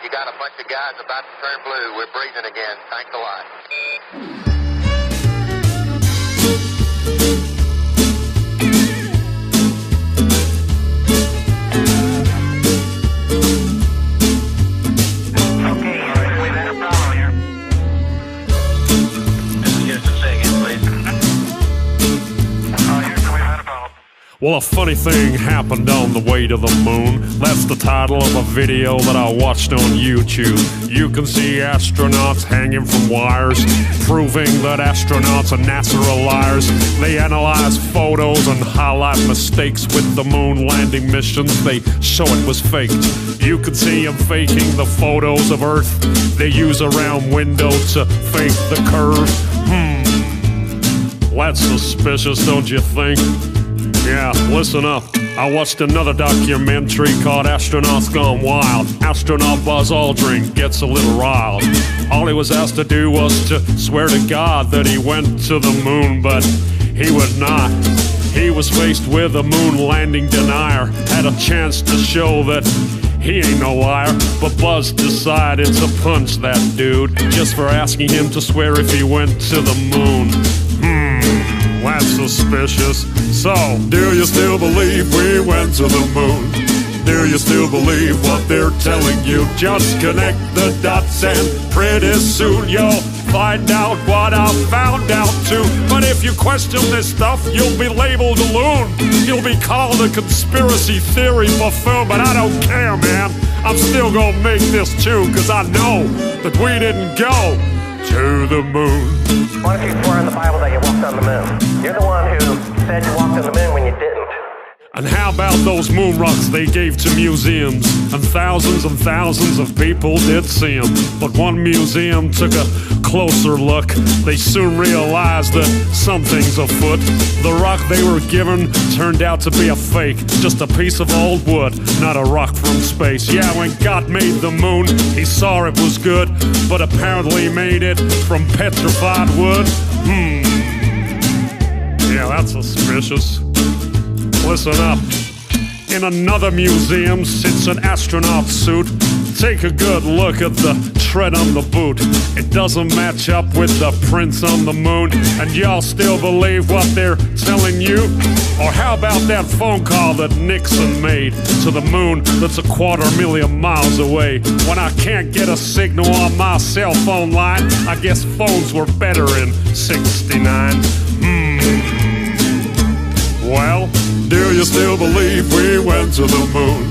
You got a bunch of guys about to turn blue. We're breathing again. Thanks a lot. Well, a funny thing happened on the way to the moon. That's the title of a video that I watched on YouTube. You can see astronauts hanging from wires, proving that astronauts and NASA are liars. They analyze photos and highlight mistakes with the moon landing missions. They show it was faked. You can see them faking the photos of Earth. They use a round window to fake the curve. That's suspicious, don't you think? Yeah, listen up. I watched another documentary called Astronauts Gone Wild. Astronaut Buzz Aldrin gets a little riled. All he was asked to do was to swear to God that he went to the moon, but he would not. He was faced with a moon landing denier. Had a chance to show that he ain't no liar, but Buzz decided to punch that dude just for asking him to swear if he went to the moon. That's suspicious. So, do you still believe we went to the moon? Do you still believe what they're telling you? Just connect the dots and pretty soon you'll find out what I found out too. But if you question this stuff, you'll be labeled a loon. You'll be called a conspiracy theory buffoon, but I don't care, man. I'm still gonna make this too, cause I know that we didn't go to the moon. Why don't you swear in the Bible that you walked on the moon? You're the one who said you walked on the moon when you didn't. And how about those moon rocks they gave to museums? And thousands of people did see them. But one museum took a closer look. They soon realized that something's afoot. The rock they were given turned out to be a fake. Just a piece of old wood, not a rock from space. Yeah, when God made the moon, he saw it was good, but apparently made it from petrified wood. Yeah, that's suspicious. Listen up. In another museum sits an astronaut suit. Take a good look at the tread on the boot. It doesn't match up with the prints on the moon. And y'all still believe what they're telling you? Or how about that phone call that Nixon made to the moon that's 250,000 miles away? When I can't get a signal on my cell phone line, I guess phones were better in '69. Well, do you still believe we went to the moon?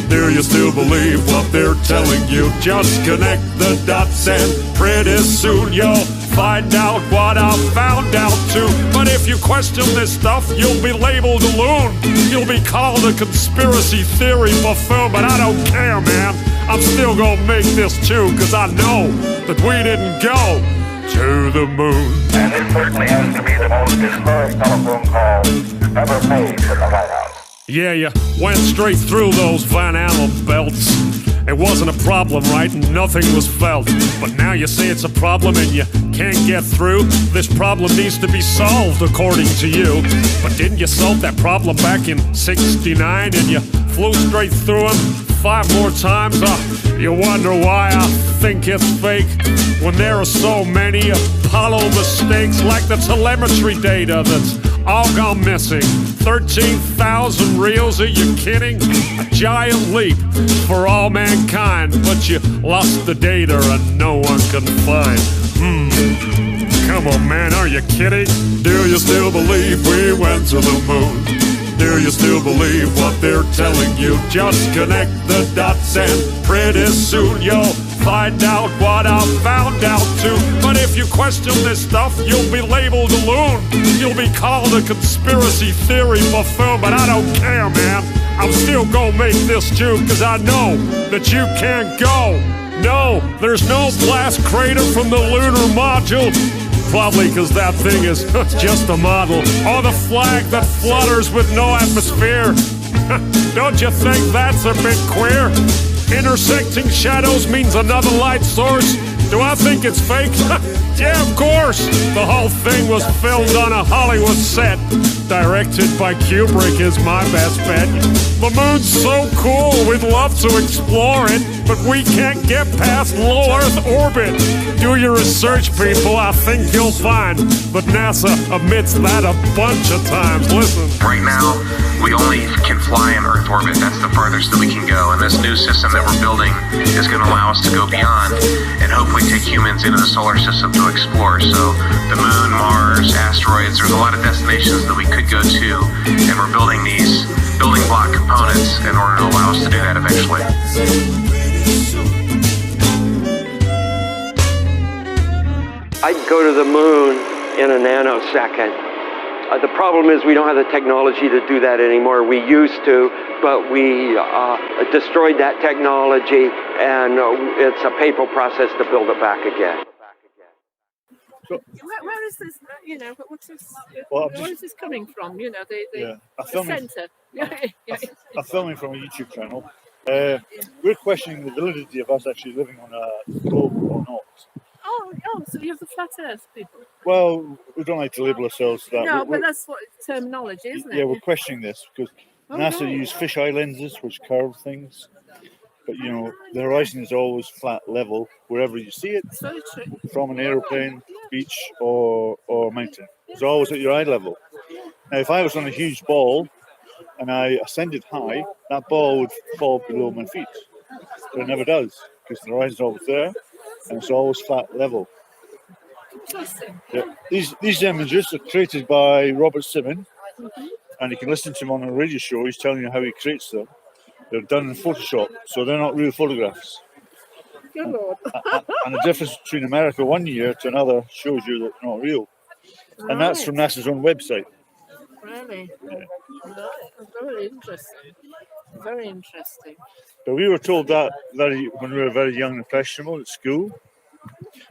Do you still believe what they're telling you? Just connect the dots and pretty soon you'll find out what I found out too. But if you question this stuff, you'll be labeled a loon. You'll be called a conspiracy theory buffoon, but I don't care, man. I'm still gonna make this too, cause I know that we didn't go to the moon. And it certainly has to be the most historic telephone call ever made in the White House. Yeah, you went straight through those Van Allen belts. It wasn't a problem, right? Nothing was felt. But now you say it's a problem and you can't get through. This problem needs to be solved, according to you. But didn't you solve that problem back in '69 and you flew straight through them 5 more times? You wonder why I think it's fake when there are so many Apollo mistakes, like the telemetry data that's all gone missing. 13,000 reels, are you kidding? A giant leap for all mankind, but you lost the data and no one can find. Come on, man, are you kidding? Do you still believe we went to the moon? Do you still believe what they're telling you? Just connect the dots and pretty soon you'll find out what I found out too. But if you question this stuff, you'll be labeled a loon. You'll be called a conspiracy theory buffoon, but I don't care, man. I'm still gonna make this too, cause I know that you can't go. No, there's no blast crater from the lunar module. Probably cause that thing is just a model. Or the flag that flutters with no atmosphere. Don't you think that's a bit queer? Intersecting shadows means another light source. Do I think it's fake? Yeah, of course. The whole thing was filmed on a Hollywood set. Directed by Kubrick is my best bet. The moon's so cool, we'd love to explore it. but we can't get past low Earth orbit. Do your research, people, I think you'll find. But NASA admits that a bunch of times. Listen. Right now, we only can fly in Earth orbit. That's the farthest that we can go. And this new system that we're building is going to allow us to go beyond and hopefully take humans into the solar system to explore. So the moon, Mars, asteroids, there's a lot of destinations that we could go to. And we're building these building block components in order to allow us to do that eventually. I'd go to the moon in a nanosecond. The problem is we don't have the technology to do that anymore. We used to, but we destroyed that technology, and it's a painful process to build it back again. Where is this, what's this, Well, where is this coming from? The filming, centre. I'm filming from a YouTube channel. We're questioning the validity of us actually living on a globe or not. Oh, so you have the flat Earth people. Well, we don't like to label ourselves that. No, but that's what terminology, isn't it? Yeah, we're questioning this because NASA use fisheye lenses which curve things. But the horizon is always flat level wherever you see it. It's very true. From an aeroplane, beach, or mountain. It's always at your eye level. Now, if I was on a huge ball and I ascended high, that ball would fall below my feet. But it never does because the horizon's always there and it's always flat level. Interesting. Yeah. These images are created by Robert Simon, and you can listen to him on a radio show. He's telling you how he creates them. They're done in Photoshop, so they're not real photographs. Good Lord. And the difference between America one year to another shows you that they're not real. Right. And that's from NASA's own website. Really? Yeah. Right. Very interesting. Very interesting. But we were told that when we were very young and impressionable at school.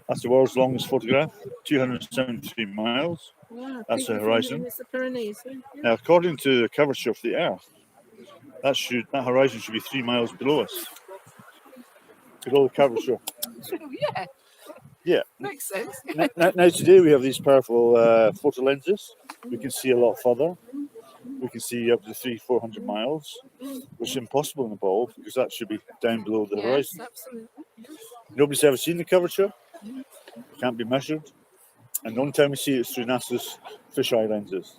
That's the world's longest photograph, 273 miles. Wow, that's the horizon. It's the Pyrenees. Yeah. Now, according to the curvature of the Earth, that horizon should be 3 miles below us. With all the curvature. Yeah. Yeah. Makes sense. Now today we have these powerful photo lenses. We can see a lot further. We can see up to 300-400 miles, which is impossible in a ball because that should be down below the horizon. Absolutely. Nobody's ever seen the curvature. It can't be measured. And the only time we see it is through NASA's fisheye lenses.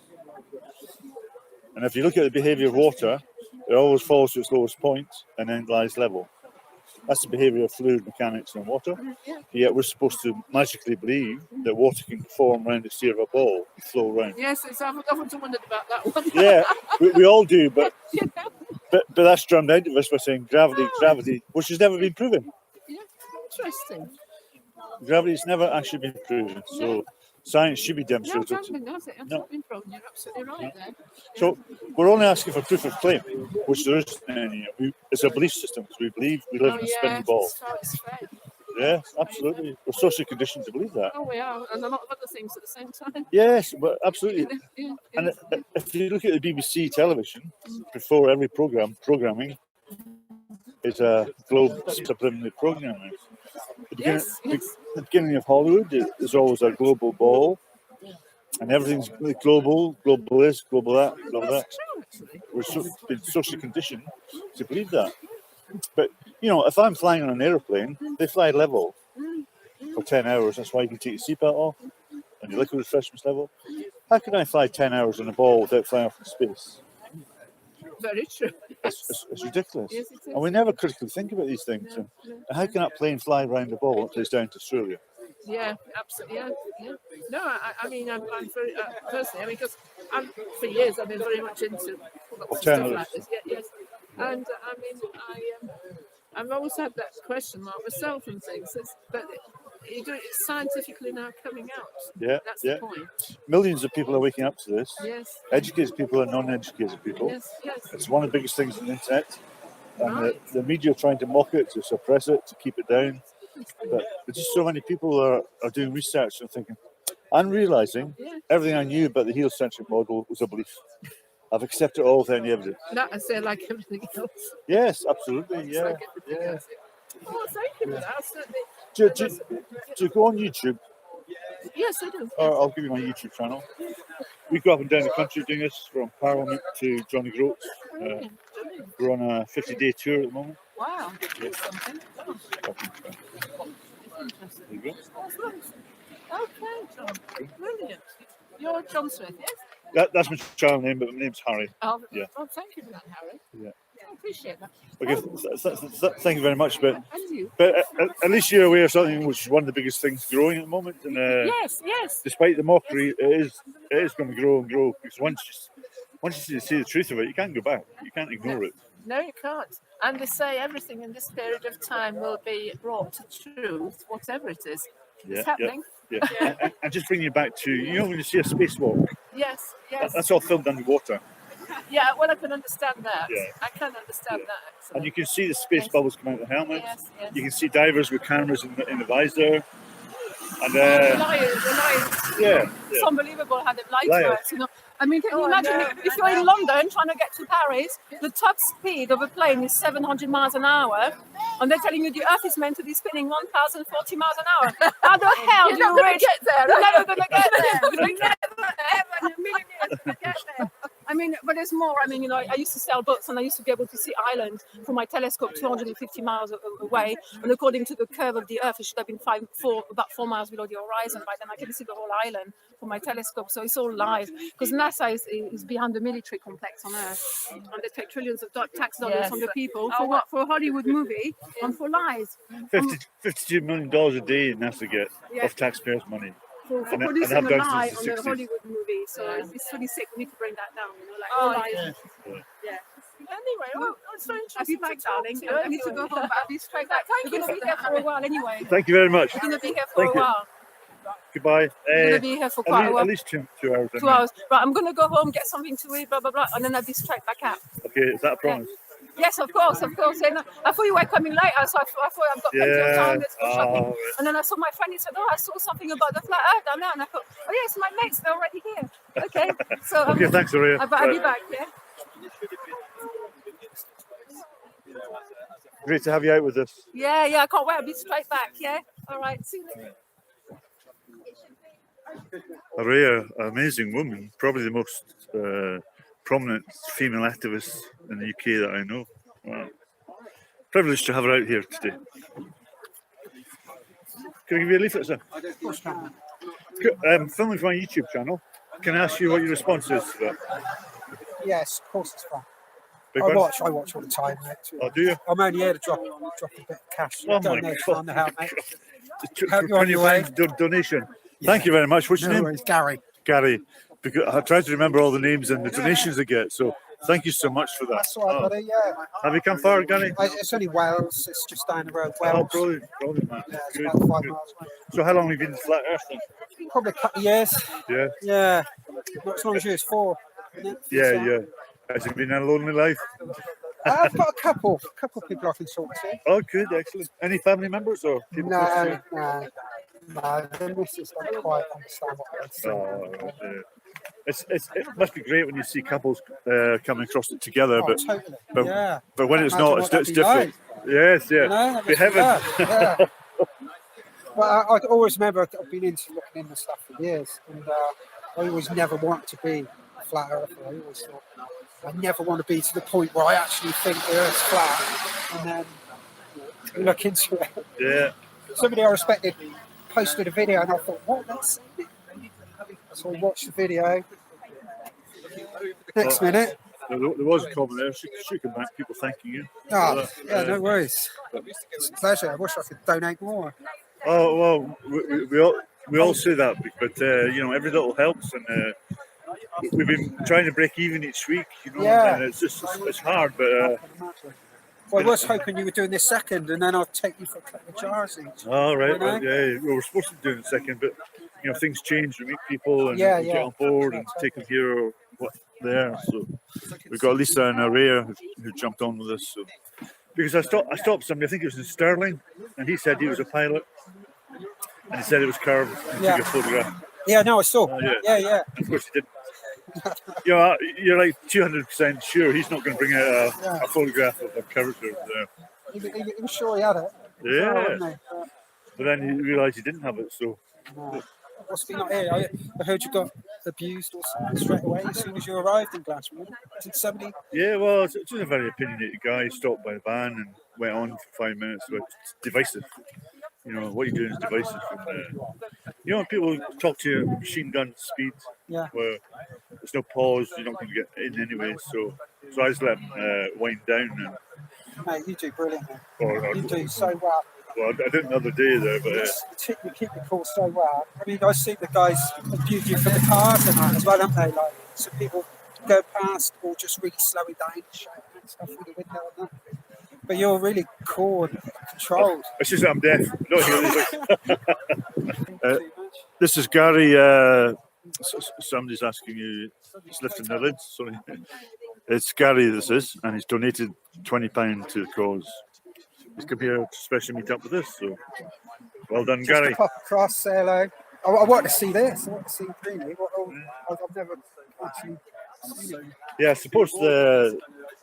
And if you look at the behaviour of water, it always falls to its lowest point and then lies level. That's the behaviour of fluid mechanics in water. Yet we're supposed to magically believe that water can form around the sphere of a ball and flow around. Yes, I've often wondered about that one. Yeah, we all do, but that's drummed out of us by saying gravity, which has never been proven. Yeah, interesting. Gravity's never actually been proven, so science should be demonstrated. No, it hasn't been proven. You're absolutely right there. So we're only asking for proof of claim, which there isn't any. It's a belief system because we believe we live in a spinning ball. It's fair. Yeah, absolutely. We're socially conditioned to believe that. Oh, we are, and a lot of other things at the same time. Yes, but absolutely. And if you look at the BBC television, before every programming is a globe subliminally programming. At the beginning of Hollywood, there's always a global ball, and everything's global this, global that, global that. We're been socially conditioned to believe that. But, if I'm flying on an aeroplane, they fly level for 10 hours. That's why you can take your seatbelt off and your liquid refreshments level. How can I fly 10 hours on a ball without flying off in space? Very true. It's ridiculous. Yes, it is. And we never critically think about these things. No. And how can that plane fly around the ball when it plays down to Australia? Yeah, absolutely. Yeah. No, I'm very personally. Because for years I've been very much into stuff like this. Yes, and I've always had that question mark myself and things. But you do it scientifically now coming out. Yeah, that's the point. Millions of people are waking up to this. Yes. Educated people and non-educated people. Yes. It's one of the biggest things on the internet. And the media are trying to mock it, to suppress it, to keep it down. But there's just so many people are doing research and thinking, I'm realising everything I knew about the heliocentric model was a belief. I've accepted all without any evidence. That I say like everything else. Yes, absolutely. Yeah. Like everything else. Oh, thank you for that. Do you go on YouTube? Yes, I do. Or I'll give you my YouTube channel. We go up and down the country doing this, from Parliament to Johnny Groats. We're on a 50-day tour at the moment. Wow, that's something. Interesting. There you go. Okay, John. Brilliant. You're John Smith, yes? That's my child name, but my name's Harry. Oh, Yeah. oh, thank you for that, Harry. Yeah. I appreciate that. Okay, thank you very much. But And you? at least you're aware of something which is one of the biggest things growing at the moment. And Yes, yes. despite the mockery, it is going to grow and grow. Because once you see the truth of it, you can't go back. You can't ignore it. No, you can't. And they say everything in this period of time will be brought to truth, whatever it is. Yeah, It's happening. Yeah. And just bring you back to, when you see a spacewalk, Yes, yes. that's all filmed underwater. Yeah, well, I can understand that. Yeah. I can understand that. Excellent. And you can see the space bubbles come out of the helmet. Yes, yes. You can see divers with cameras in the visor. And The lions. yeah. It's unbelievable how they've lied Lions. to us, you know. I mean, can you imagine if you're in London trying to get to Paris, the top speed of a plane is 700 miles an hour, and they're telling you the Earth is meant to be spinning 1,040 miles an hour. How the hell do you reach? Get there. You're never going to get there. Never, ever in a million years to get there. I mean, but there's more. I mean, I used to sail boats and I used to be able to see Ireland from my telescope 250 miles away. And according to the curve of the Earth, it should have been about 4 miles below the horizon. By then, I can see the whole island from my telescope. So it's all live because NASA is behind the military complex on Earth, and they take trillions of tax dollars from the people for what? For a Hollywood movie and for lies. $52 million a day NASA get of taxpayers' money. For And producing have a done lie since on the a 60s. Hollywood movie. So it's really sick. We need to bring that down. You know, like Oh, all lies. yeah. Anyway, well, it's very I'll be interesting. back, to talk darling. to you. I need to go home, but I'll be straight back. We're going to be here for a while anyway. Thank you very much. We're going to be here for Thank a you. while. Goodbye. We're going to be here for quite a while. At least 2 hours. 2 hours. Right, I'm going to go home, get something to eat, blah, blah, blah, and then I'll be straight back out. Okay, is that a promise? Yes, of course, of course. And I thought you were coming later, so I thought I've got plenty of time. Let's go shopping. right. And then I saw my friend. He said, "Oh, I saw something about the flat Earth down there." And I thought, "Oh yes, my mates, they're already here." Okay, so Okay, thanks, Aurea. I'll be back. Yeah. Great to have you out with us. Yeah, I can't wait. I'll be straight back. Yeah. All right. See you later. Aurea, an amazing woman, probably the most prominent female activist in the UK that I know. Wow. Privileged to have her out here today. Can I give you a leaflet, sir? Of course, can. Filming for my YouTube channel. Can I ask you what your response is to that? Yes, of course it's fun. Big I one? watch all the time, mate. Oh, do you? I'm only here to drop a bit of cash. Oh my Donation God. on the help, mate. Help you on your way. Donation. Thank you very much. What's your No name? worries, Gary. Gary. Because I tried to remember all the names and the donations I get. So thank you so much for that. That's all right, buddy. Yeah. Have you come far, Gary? It's only Wales. It's just down the road. Oh, Wales. brilliant, man. Yeah, it's Good, about 5 good. miles away. So how long have you been to Flat Earth then? Probably a couple of years. Yeah, Yeah. Not as long as you, it's 4. Isn't it? yeah. Has it been a lonely life? I've got a couple people I can talk to. Oh, good, excellent. Any family members or people close to you? No. The missus don't quite understand what they're saying. Oh, yeah. It must be great when you see couples coming across it together, Oh, totally. but Yeah. but when it's Imagine not, what that'd it's be different. Yes, yeah. You know, that Be must be heaven. bad, yeah. Well, I always remember I've been into looking into stuff for years, and I always never wanted to be a flat earther. I always thought I never want to be to the point where I actually think the Earth's flat, and then look into it. Yeah. Somebody I respected posted a video, and I thought, what? That's it. So I watched the video. Next minute. There was a comment there. She came back, people thanking you. Oh, yeah, no worries. It's a pleasure. I wish I could donate more. Oh well, we all say that, but every little helps, and we've been trying to break even each week, Yeah. and it's hard, but Well, I was hoping you were doing this second, and then I'll take you for a couple of jars each. all right, You know? well, yeah, we were supposed to be doing it second, but things change. We meet people and Yeah, we get yeah. on board and take them here or what there. So we've got Lisa and Aurea who jumped on with us. So because I stopped somebody, I think it was in Stirling, and he said he was a pilot, and he said it was curved and Yeah. took a photograph. Yeah, no, I saw. Oh, yeah. Yeah. And of course he didn't. You're like 200% sure he's not going to bring out a photograph of a character there. He was sure he had it. Yeah. Wasn't he? But then he realised he didn't have it, so No. What's been not here? I heard you got abused or something straight away as soon as you arrived in Glastonbury. Did somebody? yeah. Well, it's a very opinionated guy. He stopped by the van and went on for 5 minutes, but it's divisive. You know, what you're doing is divisive. And, you know, people talk to you at machine gun speed, Yeah. where there's no pause, you're not going to get in anyway. So I just let them wind down. And, Mate, you do brilliant, man. or, You do so well. well, I did another day there, but You keep the cool so well. I mean, I see the guys abuse you for the cars and that as well, don't they? Like, some people go past or just really slowing down and shouting and stuff through the window and that. But you're really cool and controlled. it's just that I'm deaf. I don't hear this. This is Gary. Somebody's asking you, he's lifting the lids. Sorry. It's Gary, this is, and he's donated £20 to the cause. He's come here to specially meet up with us, so well done, Just Gary. to pop across, say hello. I want to see this. I want to see really. I've never actually seen it. Yeah, I suppose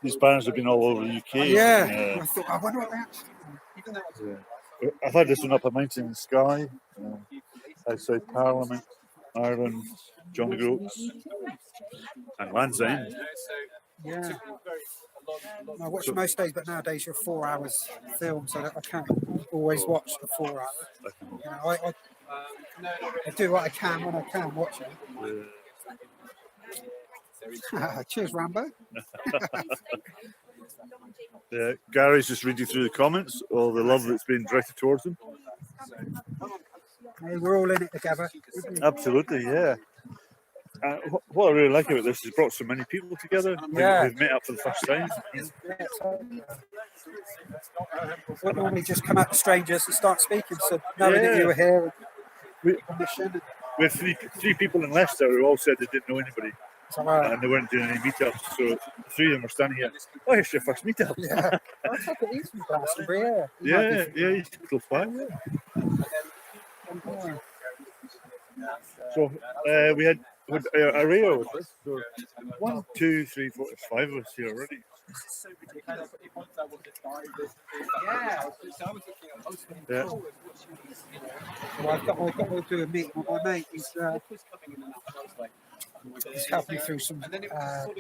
these banners have been all over the UK. Yeah. I thought, I wonder what they actually do. Yeah. I've had this one up at Mountain in the Sky, outside Parliament, Ireland, John the Groats, and Land's End. Yeah. I watch most days, but nowadays you're 4 hours film, so I can't always watch the 4 hours. You know, I do what I can when I can watch it. Cheers, Rambo. Yeah, Gary's just reading through the comments, all the love that's been directed towards him. Hey, we're all in it together. Absolutely, yeah. What I really like about this is brought so many people together who've met up for the first time. We normally just come out to strangers and start speaking, so knowing that you were here. We had three people in Leicester who all said they didn't know anybody. And they weren't doing any meetups, so 3 of them were standing here. Oh, it's your first meetup. Yeah, I'll take it easy from Glastonbury, yeah, he's close by. So we had Ario with us. So 1, 2, 3, 4, 5 of us here already. Yeah. Well, I've got to do a meeting with my mate. He's helped me through some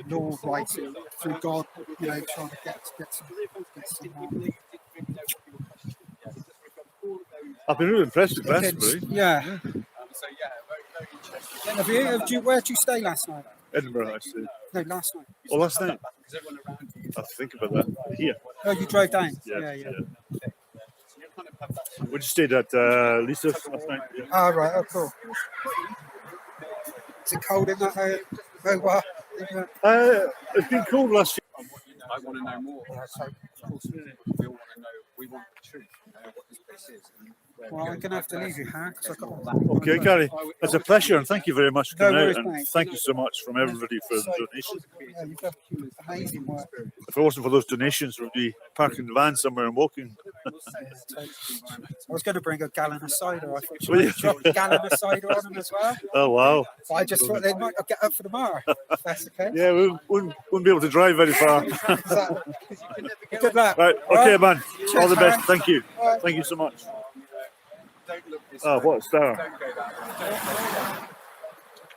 law writing through God, you know, trying to get some I've been really impressed with Glastonbury. Yeah. Where did you stay last night? Edinburgh, I stayed. No, last night. Oh, last night? I have to think about that. Here. Oh, you drove down? Yeah. We just stayed at Lisa's last night. Yeah. Oh, right. Oh, cool. Is it cold in that mobile? It's been cold last year. I want to know more. So, of course, we all want to know. We want the truth. What this place is. Well, I'm going to have to leave you, Hank. Okay, Gary, it's a pleasure, and thank you very much for coming worries, out. And mate. thank you so much from everybody for the donations. Yeah, you've done amazing work. If it wasn't for those donations, we'd be parking the van somewhere and walking. I was going to bring a gallon of cider. I thought you might drop a gallon of cider on them as well. Oh, wow. But I just thought they might get up for tomorrow. If that's okay. Yeah, we wouldn't be able to drive very far. Exactly. Good luck. Right, okay, man. Cheers, All the best. Hank. Thank you. Right. Thank you so much. Oh, what a star.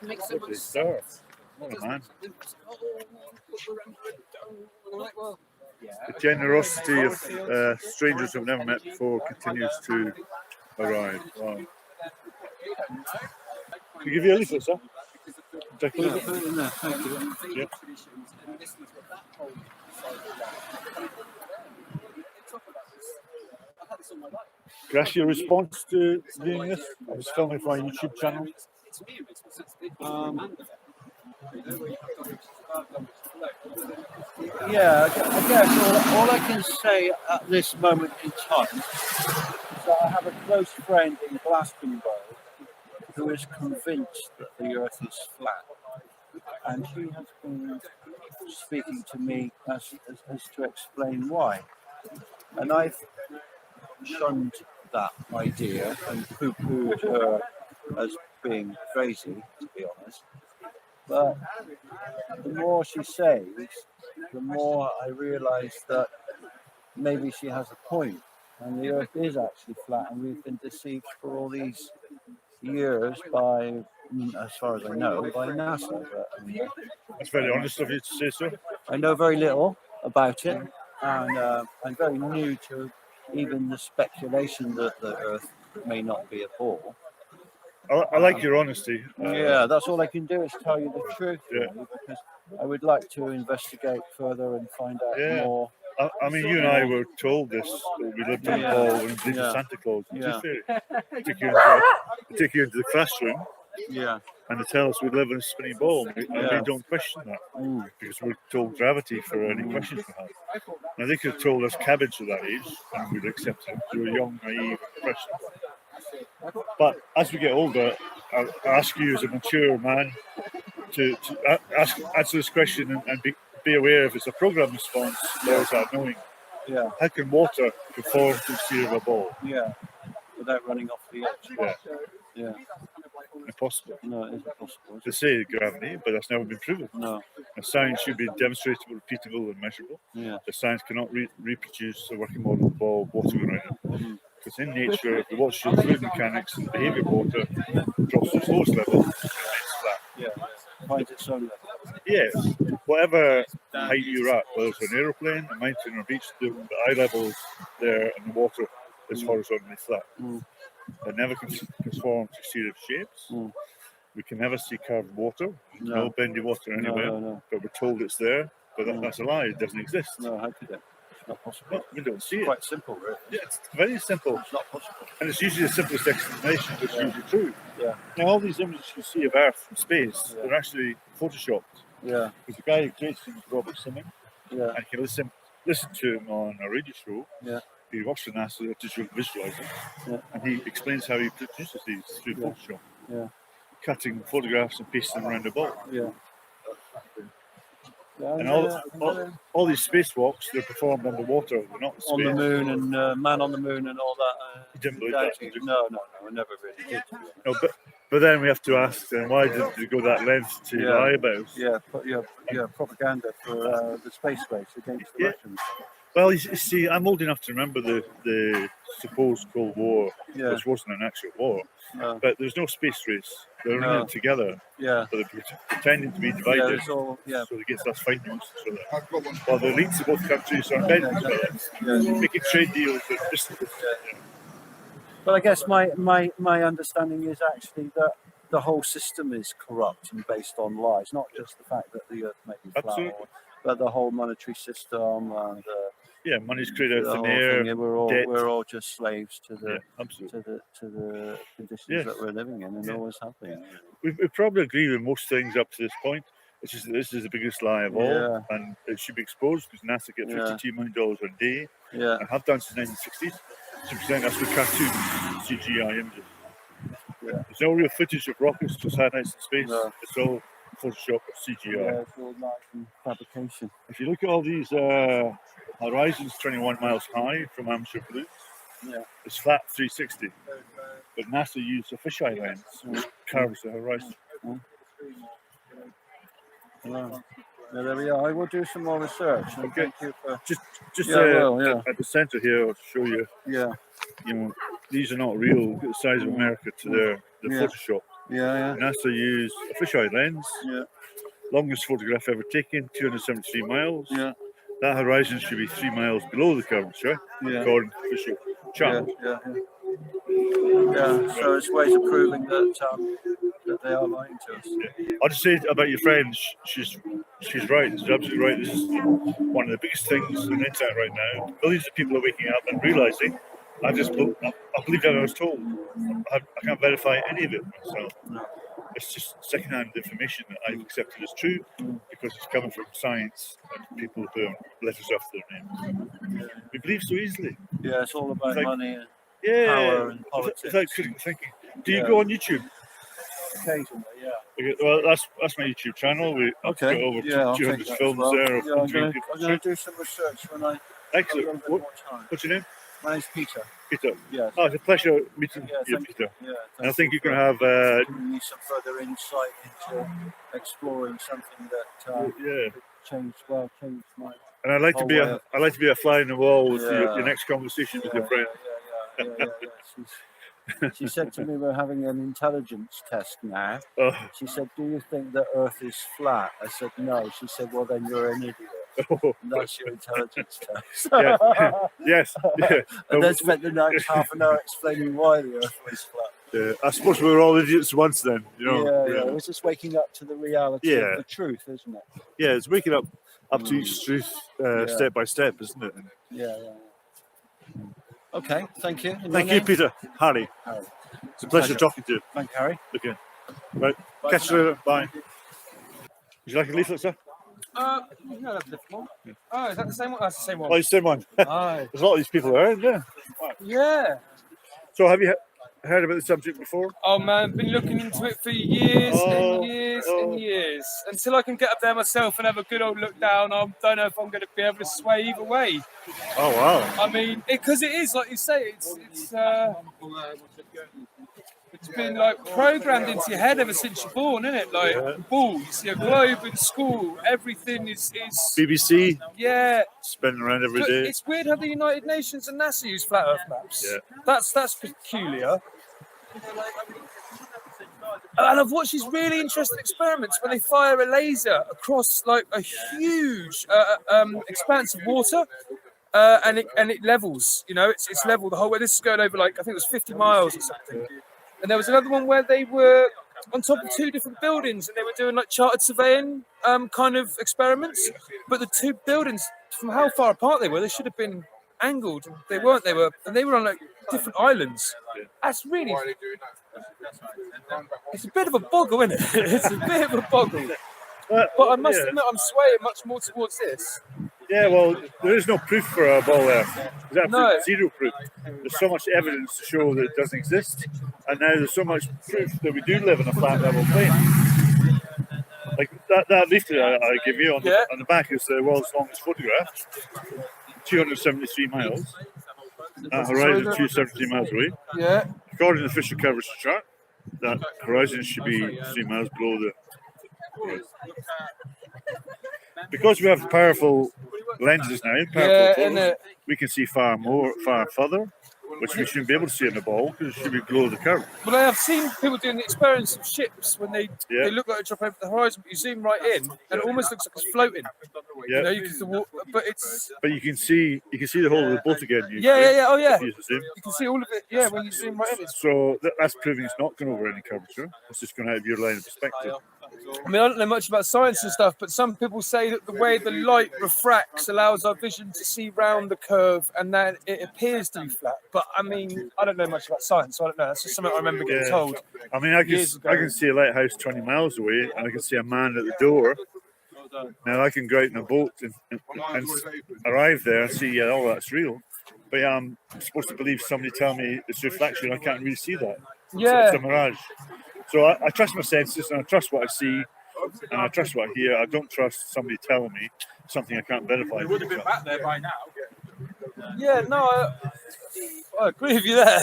What a star. What a man. The generosity of strangers who've never met before continues to arrive. Wow. Can we give you a leaflet, sir? Take a leaflet. Thank you. Yeah. Can I ask you a response to doing this? I was filming for my YouTube channel. Yeah, I guess all I can say at this moment in time is that I have a close friend in Glastonbury who is convinced that the Earth is flat, and he has been speaking to me as to explain why. And I've shunned that idea and poo-pooed her as being crazy, to be honest. But the more she says, the more I realise that maybe she has a point, and the Earth is actually flat, and we've been deceived for all these years by, as far as I know, by NASA. But, That's very honest of you to say so. I know very little about it, and I'm very new to even the speculation that the Earth may not be a ball. I like your honesty. Yeah, that's all I can do is tell you the truth, Yeah. really, because I would like to investigate further and find out Yeah. more. I mean, you and I were told this when we lived on the ball and believed in Santa Claus. Yeah. Take you into the classroom Yeah. and they tell us we live in a spinning ball. And we don't question that because we're told gravity for any questions we have. Now, they could have told us cabbage at that age and we'd accept it. We were young, naive, and impressionable. But as we get older, I ask you as a mature man to answer this question and be aware if it's a program response or is that knowing. Yeah. How can water conform to the sphere of a ball? Yeah. Without running off the edge. Yeah. Yeah. Impossible. No, it isn't possible. They say gravity, but that's never been proven. No. And science should be demonstrable, repeatable, and measurable. Yeah. The science cannot reproduce a working model of the ball of water around it. Because in nature, if you watch your fluid mechanics and the behaviour of water drops to its lowest level, it remains flat. Yeah. Finds its own level. Yes. Whatever height you're at, whether it's an aeroplane, a mountain, or a beach, the eye level is there and the water is horizontally flat. It never conforms to a series of shapes. We can never see curved water, no bendy water anywhere, but we're told it's there. But that's a lie, it doesn't exist. No, how could it? It's not possible. No, we don't see it. Quite simple, really. Yeah, it's very simple. It's not possible. And it's usually the simplest explanation, but it's usually true. Yeah. Now, all these images you see of Earth from space, they're actually photoshopped. Yeah. Because the guy who creates them is Robert Simmons. Yeah. And you can listen to him on a radio show. Yeah. He works for NASA to visualize it. Yeah. And he explains how he produces these through Photoshop. Yeah. Cutting photographs and pasting them around the ball. Yeah. And all these spacewalks, they're performed underwater. They're not in space. On the moon and Man on the Moon and all that. You didn't believe that? No, I never really did. No, but then we have to ask, then why did they go that length to lie about us? Yeah, propaganda for the space race against the Russians. Well, you see, I'm old enough to remember the supposed Cold War, which wasn't an actual war. But there's no space race. They're in it together. Yeah. But they're pretending to be divided. So they get us fighting amongst each other. While the elites of both countries are bending together, making trade deals with distances. But I guess my understanding is actually that the whole system is corrupt and based on lies, not just the fact that the Earth may be flat, but the whole monetary system and money's created out of thin air. We're all just slaves to the conditions that we're living in and always have been. We probably agree with most things up to this point. It's just that this is the biggest lie of all, and it should be exposed because NASA get $52 million a day, and have done since the 1960s, to present us with cartoon CGI images. There's no real footage of rockets to satellites in space. It's all Photoshop or CGI. Yeah, it's all lies and fabrication. If you look at all these horizons 21 miles high from amateur balloons, it's flat 360. But NASA used a fisheye lens, which curves the horizon. Yeah, there we are. I will do some more research. Okay. Thank you for... Just at the center here, I'll show you. Yeah. You know, these are not real. Look at the size of America to their Photoshop. Yeah. NASA used a fisheye lens. Yeah. Longest photograph ever taken, 273 miles. Yeah. That horizon should be 3 miles below the curvature, according to official chart. Yeah. So it's ways of proving that they are lying to us. I'll just say about your friend, she's right. She's absolutely right. This is one of the biggest things on the internet right now. Millions of people are waking up and realizing I believe that I was told. I can't verify any of it myself. It's just secondhand information that I've accepted as true because it's coming from science and people who put letters after their names. We believe so easily. Yeah, it's all about money and power and politics. Without critical thinking. Do you go on YouTube? Occasionally, yeah. Okay, well, that's my YouTube channel. I've got over 200 films there. I'm going to do some research when I Excellent. have a bit more time. What's your name? My name's Peter. Peter. Yes. Oh, it's a pleasure meeting you, Peter. Yeah, and I think you can have giving me some further insight into exploring something that changed my. And I'd like to be a fly in the wall with your next conversation with your friend. She said to me, "We're having an intelligence test now." She said, "Do you think that Earth is flat?" I said, "No." She said, "Well, then you're an idiot." That's your intelligence test. Yeah. Yes. Yeah. And then spent the next half an hour explaining why the Earth was flat. Yeah. I suppose we were all idiots once then, you know. Yeah. It was just waking up to the reality Yeah. of the truth, isn't it? Yeah, it's waking up to each truth step by step, isn't it? Yeah. Okay, thank you. And your Thank you, name? Peter. Harry. Harry. It's a pleasure talking to you. Thank you, Harry. Okay. Right. Catch you later. Bye. Would you like a leaflet, sir? No, that's a different one. Oh, is that the same one? That's the same one. Oh, it's the same one. Aye. There's a lot of these people around, yeah. Yeah. So have you heard about the subject before? Oh man, been looking into it for years and years and years. Until I can get up there myself and have a good old look down, I don't know if I'm going to be able to sway either way. Oh, wow. I mean, because it is, like you say, it's been like programmed into your head ever since you're born, isn't it? Like, ball, you see a globe in school, everything is BBC? Yeah. Spinning around every But day. it's weird how the United Nations and NASA use flat Earth maps. Yeah. That's peculiar. And I've watched these really interesting experiments when they fire a laser across like a huge expanse of water, and it levels. You know, it's level the whole way. This is going over like I think it was 50 miles or something. And there was another one where they were on top of two different buildings and they were doing like chartered surveying kind of experiments. But the two buildings, from how far apart they were, they should have been angled. They weren't. They were on like different islands. That's really. It's a bit of a boggle, isn't it? It's a bit of a boggle. But I must admit, I'm swaying much more towards this. Yeah, well, there is no proof for a ball Earth. There's absolutely zero proof. There's so much evidence to show that it doesn't exist, and now there's so much proof that we do live in a flat level plane. Like that leaflet I give you on the back is the world's longest photograph, 273 miles. That horizon 273 miles away. Yeah. According to the official curvature chart, that horizon should be 3 miles below the horizon. Because we have powerful lenses now, we can see far further, which we shouldn't be able to see in the ball because it should be below the curve. Well, I have seen people doing the experience of ships when they look like they drop over the horizon, but you zoom right in and it almost looks like it's floating. Yeah. You know, you can, but you can see the whole of the boat again. Oh yeah. You can see all of it. Yeah, when you zoom right in. So that's proving it's not going over any curvature. It's just going out of your line of perspective. I mean, I don't know much about science and stuff, but some people say that the way the light refracts allows our vision to see round the curve and that it appears to be flat. But I mean, I don't know much about science, so I don't know. That's just something I remember getting told. I mean, I can see a lighthouse 20 miles away and I can see a man at the door. Now I can go out in a boat and arrive there and see, that's real. But I'm supposed to believe somebody tell me it's reflection. I can't really see that. Yeah. It's a mirage. So I trust my senses and I trust what I see and I trust what I hear. I don't trust somebody telling me something I can't verify. You would have been back there by now. Yeah, no, I agree with you there.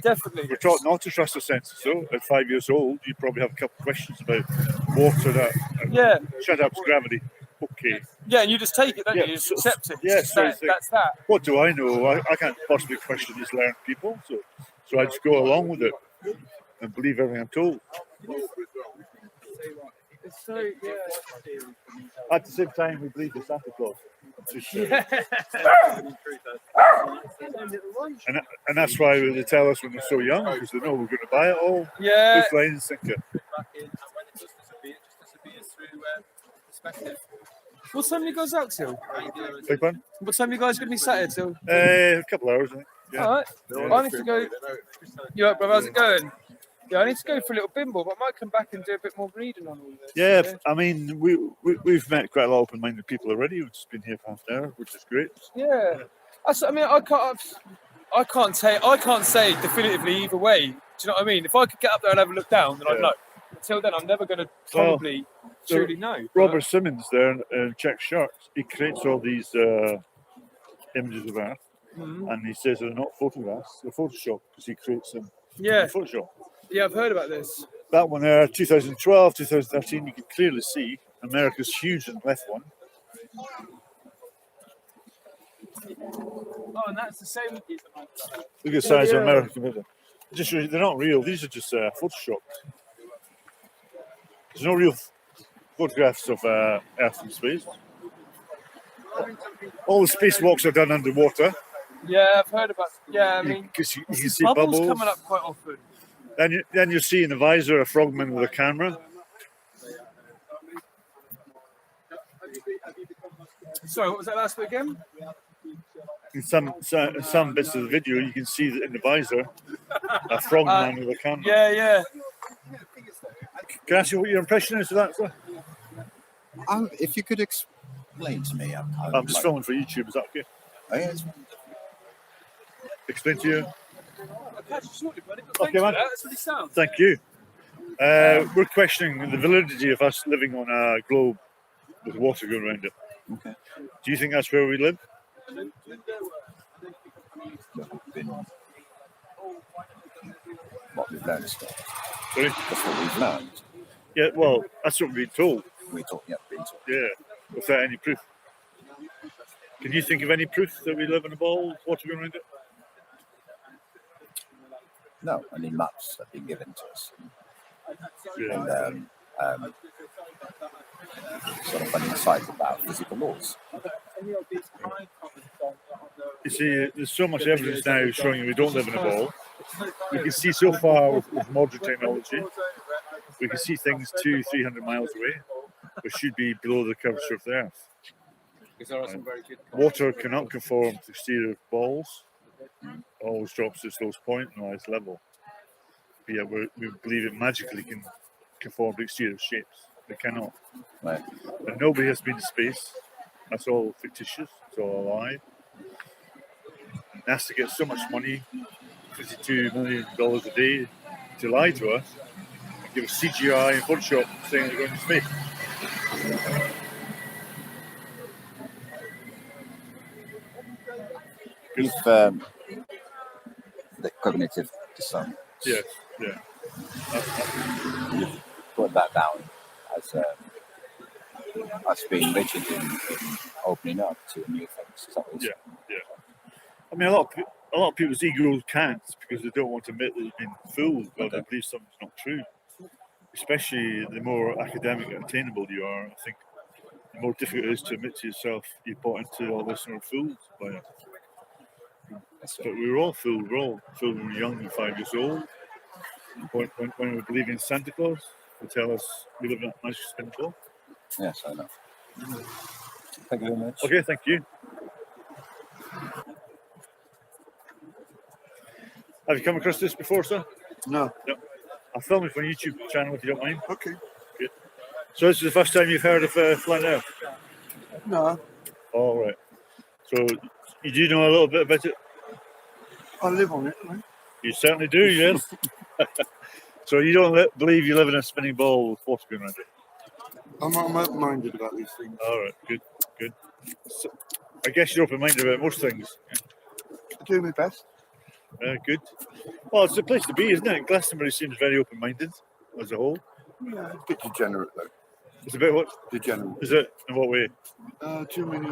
Definitely. We're taught not to trust our senses. So at 5 years old, you probably have a couple of questions about water that. Shut up, it's gravity. Okay. Yeah, and you just take it, don't you? You just accept it. Yes, that's that. What do I know? I can't possibly question these learned people. So I just go along with it and believe everything I'm told. At the same time, we believe in Santa Claus. And that's why they tell us when they're so young, because they know we're going to buy it all. Yeah. Hook, line, and sinker. What time are you guys out till? Big one? What time are you guys going to be sat here till? A couple of hours, I think. Yeah. All right. I need to go. You up, brother? How's it going? Yeah, I need to go for a little bimble, but I might come back and do a bit more reading on all this. Yeah, I mean, we've met quite a lot of open-minded people already who've been here for half an hour, which is great. Yeah. I mean, I can't say definitively either way. Do you know what I mean? If I could get up there and have a look down, then I'd know. Until then, I'm never going to probably truly know. Robert Simmons there in Czech Sharks, he creates all these images of Earth, and he says they're not photographs, they're Photoshop, because he creates them in Photoshop. Yeah, I've heard about this. That one there, 2012, 2013, you can clearly see America's huge in the left one. Oh, and that's the same. Look at the size of America. They're not real, these are just Photoshop. There's no real photographs of Earth from space. all the spacewalks are done underwater. Yeah, I've heard about. Yeah, I mean, Because you I can see see bubbles bubbles. coming up quite often. Then you see in the visor a frogman with a camera. Sorry, what was that last bit again? In some bits of the video, you can see that in the visor a frogman with a camera. Yeah. Can I ask you what your impression is of that, sir? If you could explain to me, I'm just filming for YouTube. Is that okay? Oh, yeah, it's Explain to you. Okay, man. That's really sound. Thank you. We're questioning the validity of us living on a globe with water going around it. Okay. Do you think that's where we live? What we've learned. Sorry? That's what we've learned. Yeah, well, that's what we've been told. We're told, yeah, being told. Yeah, without any proof. Can you think of any proof that we live in a ball with water going around it? No, only maps have been given to us. Yeah. And sort of an insight about physical laws. You see, there's so much evidence now showing that we don't live in a ball. We can see so far with modern technology, we can see things 200-300 miles away, which should be below the curvature of the Earth. Water cannot conform to exterior balls. It always drops to its lowest point and highest level. But yet we believe it magically can conform to exterior shapes. It cannot. Right. And nobody has been to space. That's all fictitious. It's all a lie. NASA gets so much money, $52 million a day, to lie to us and give us CGI and Photoshop saying they're going to space. You've the cognitive dissonance. Yes, yeah. You've brought that down as being rigid in opening up to new things. Is that what you're saying? Yeah. I mean, a lot of people's egos can't because they don't want to admit that they've been fooled or they believe something's not true. Especially the more academic and attainable you are, I think the more difficult it is to admit to yourself you bought into all this and were fooled by it. But we were all fooled. We were all fooled when we were young and 5 years old. When we believe in Santa Claus, they tell us we live in a magic spin ball. Yes, I know. Thank you very much. Okay, thank you. Have you come across this before, sir? No. No. I'll film it for a YouTube channel if you don't mind. Okay. Good. So this is the first time you've heard of Flat Earth? No. All right. So you do know a little bit about it? I live on it, right? You certainly do, yes. So you don't believe you live in a spinning ball with water going around it? I'm open-minded about these things. All right, good. So, I guess you're open-minded about most things. I do my best. Good. Well, it's a place to be, isn't it? Glastonbury seems very open-minded as a whole. Yeah, it's a bit degenerate, though. It's a bit what? Degenerate. Is it? In what way? Too many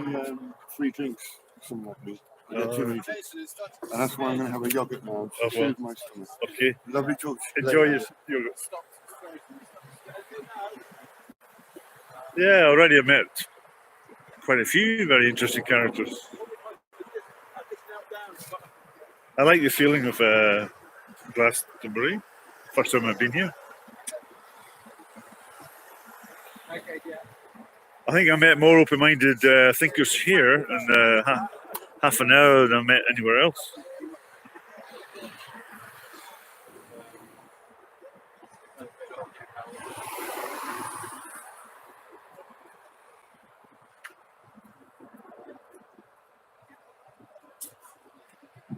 free drinks, something like me. I get too many drinks. And that's why I'm going to have a yogurt now to soothe my stomach. Okay. Lovely talk. Enjoy your yogurt. Yeah, already I've met quite a few very interesting characters. I like the feeling of Glastonbury. First time I've been here. I think I met more open-minded thinkers here in half an hour than I met anywhere else.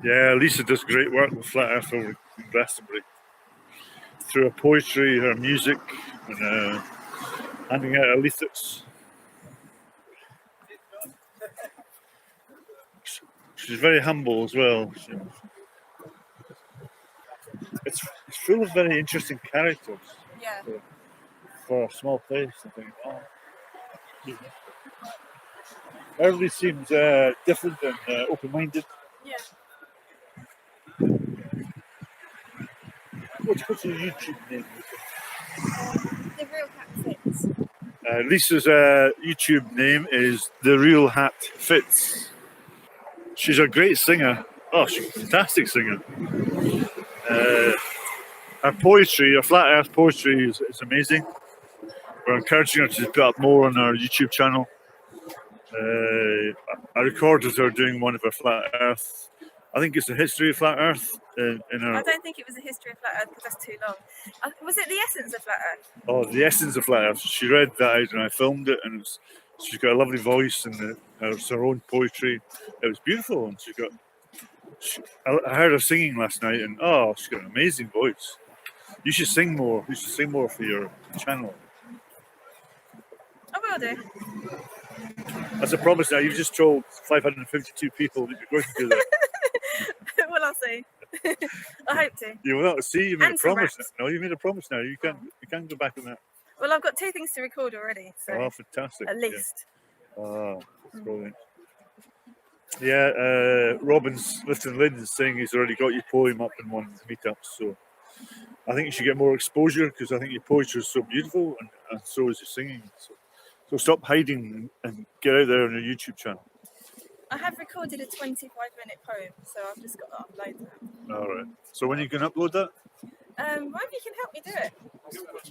Yeah, Lisa does great work with Flat Earth over in Glastonbury. Through her poetry, her music, and handing out her leaflets. She's very humble as well. It's full of very interesting characters. Yeah. For a small place, I think. Oh. Everybody seems different and open-minded. Yeah. What's your YouTube name? The Real Cat Six. Lisa's YouTube name is The Real Hat Fits. She's a great singer. Oh, she's a fantastic singer. Her poetry, her flat earth poetry is amazing. We're encouraging her to put up more on our YouTube channel. I recorded her doing one of her flat earth. I think it's the history of flat earth. In her, I don't think it was a history of flat earth because that's too long. Was it the essence of flat earth? oh, the essence of flat earth. She read that out and I filmed it, and she's got a lovely voice and it's her own poetry. It was beautiful, and I heard her singing last night, and oh, she's got an amazing voice. You should sing more. You should sing more for your channel. I will do. That's a promise now. You've just told 552 people that you're going to do that. Well, I'll see. I hope to. You will not see. You made And a some promise. raps. No, you made a promise now. You can't go back on that. Well, I've got 2 things to record already, so Oh, fantastic! at least. Yeah. Oh, that's brilliant. Yeah, Robin's lifting lids saying he's already got your poem up in one meetup. So I think you should get more exposure because I think your poetry is so beautiful, and so is your singing. So stop hiding and get out there on your YouTube channel. I have recorded a 25-minute poem, so I've just got to upload that. All right. So when you can upload that? Maybe you can help me do it.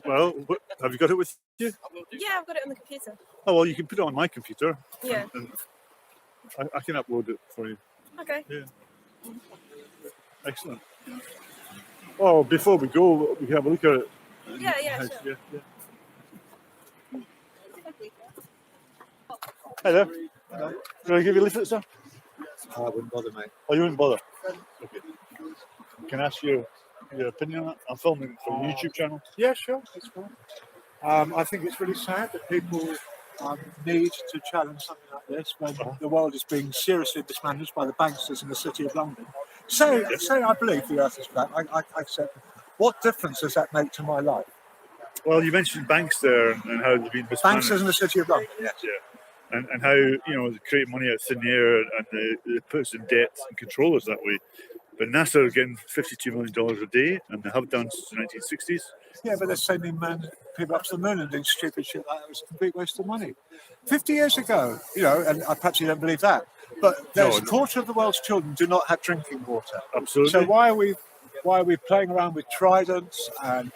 Well, have you got it with you? Yeah, I've got it on the computer. Oh well, you can put it on my computer. Yeah. And I can upload it for you. Okay. Yeah. Excellent. Oh, before we go, we can have a look at it. Yeah, sure. Yeah. Hi there. Can I give you a leaflet, sir? I wouldn't bother, mate. Oh, you wouldn't bother? Okay. Can I ask your opinion on that? I'm filming for the YouTube channel. Yeah, sure, that's fine. I think it's really sad that people need to challenge something like this when the world is being seriously mismanaged by the banksters in the City of London. Say I believe the Earth is flat. I accept it. What difference does that make to my life? Well, you mentioned banks there and how they've been mismanaged. Banksters in the City of London, yes. Yeah. And how, they create money out of thin air and they put us in debt and control us that way. But NASA are getting $52 million a day, and they have done since the 1960s. Yeah, but they're sending people up to the moon and doing stupid shit like that. It was a complete waste of money. 50 years ago, and perhaps you don't believe that, but there's a quarter of the world's children do not have drinking water. Absolutely. So why are we playing around with tridents and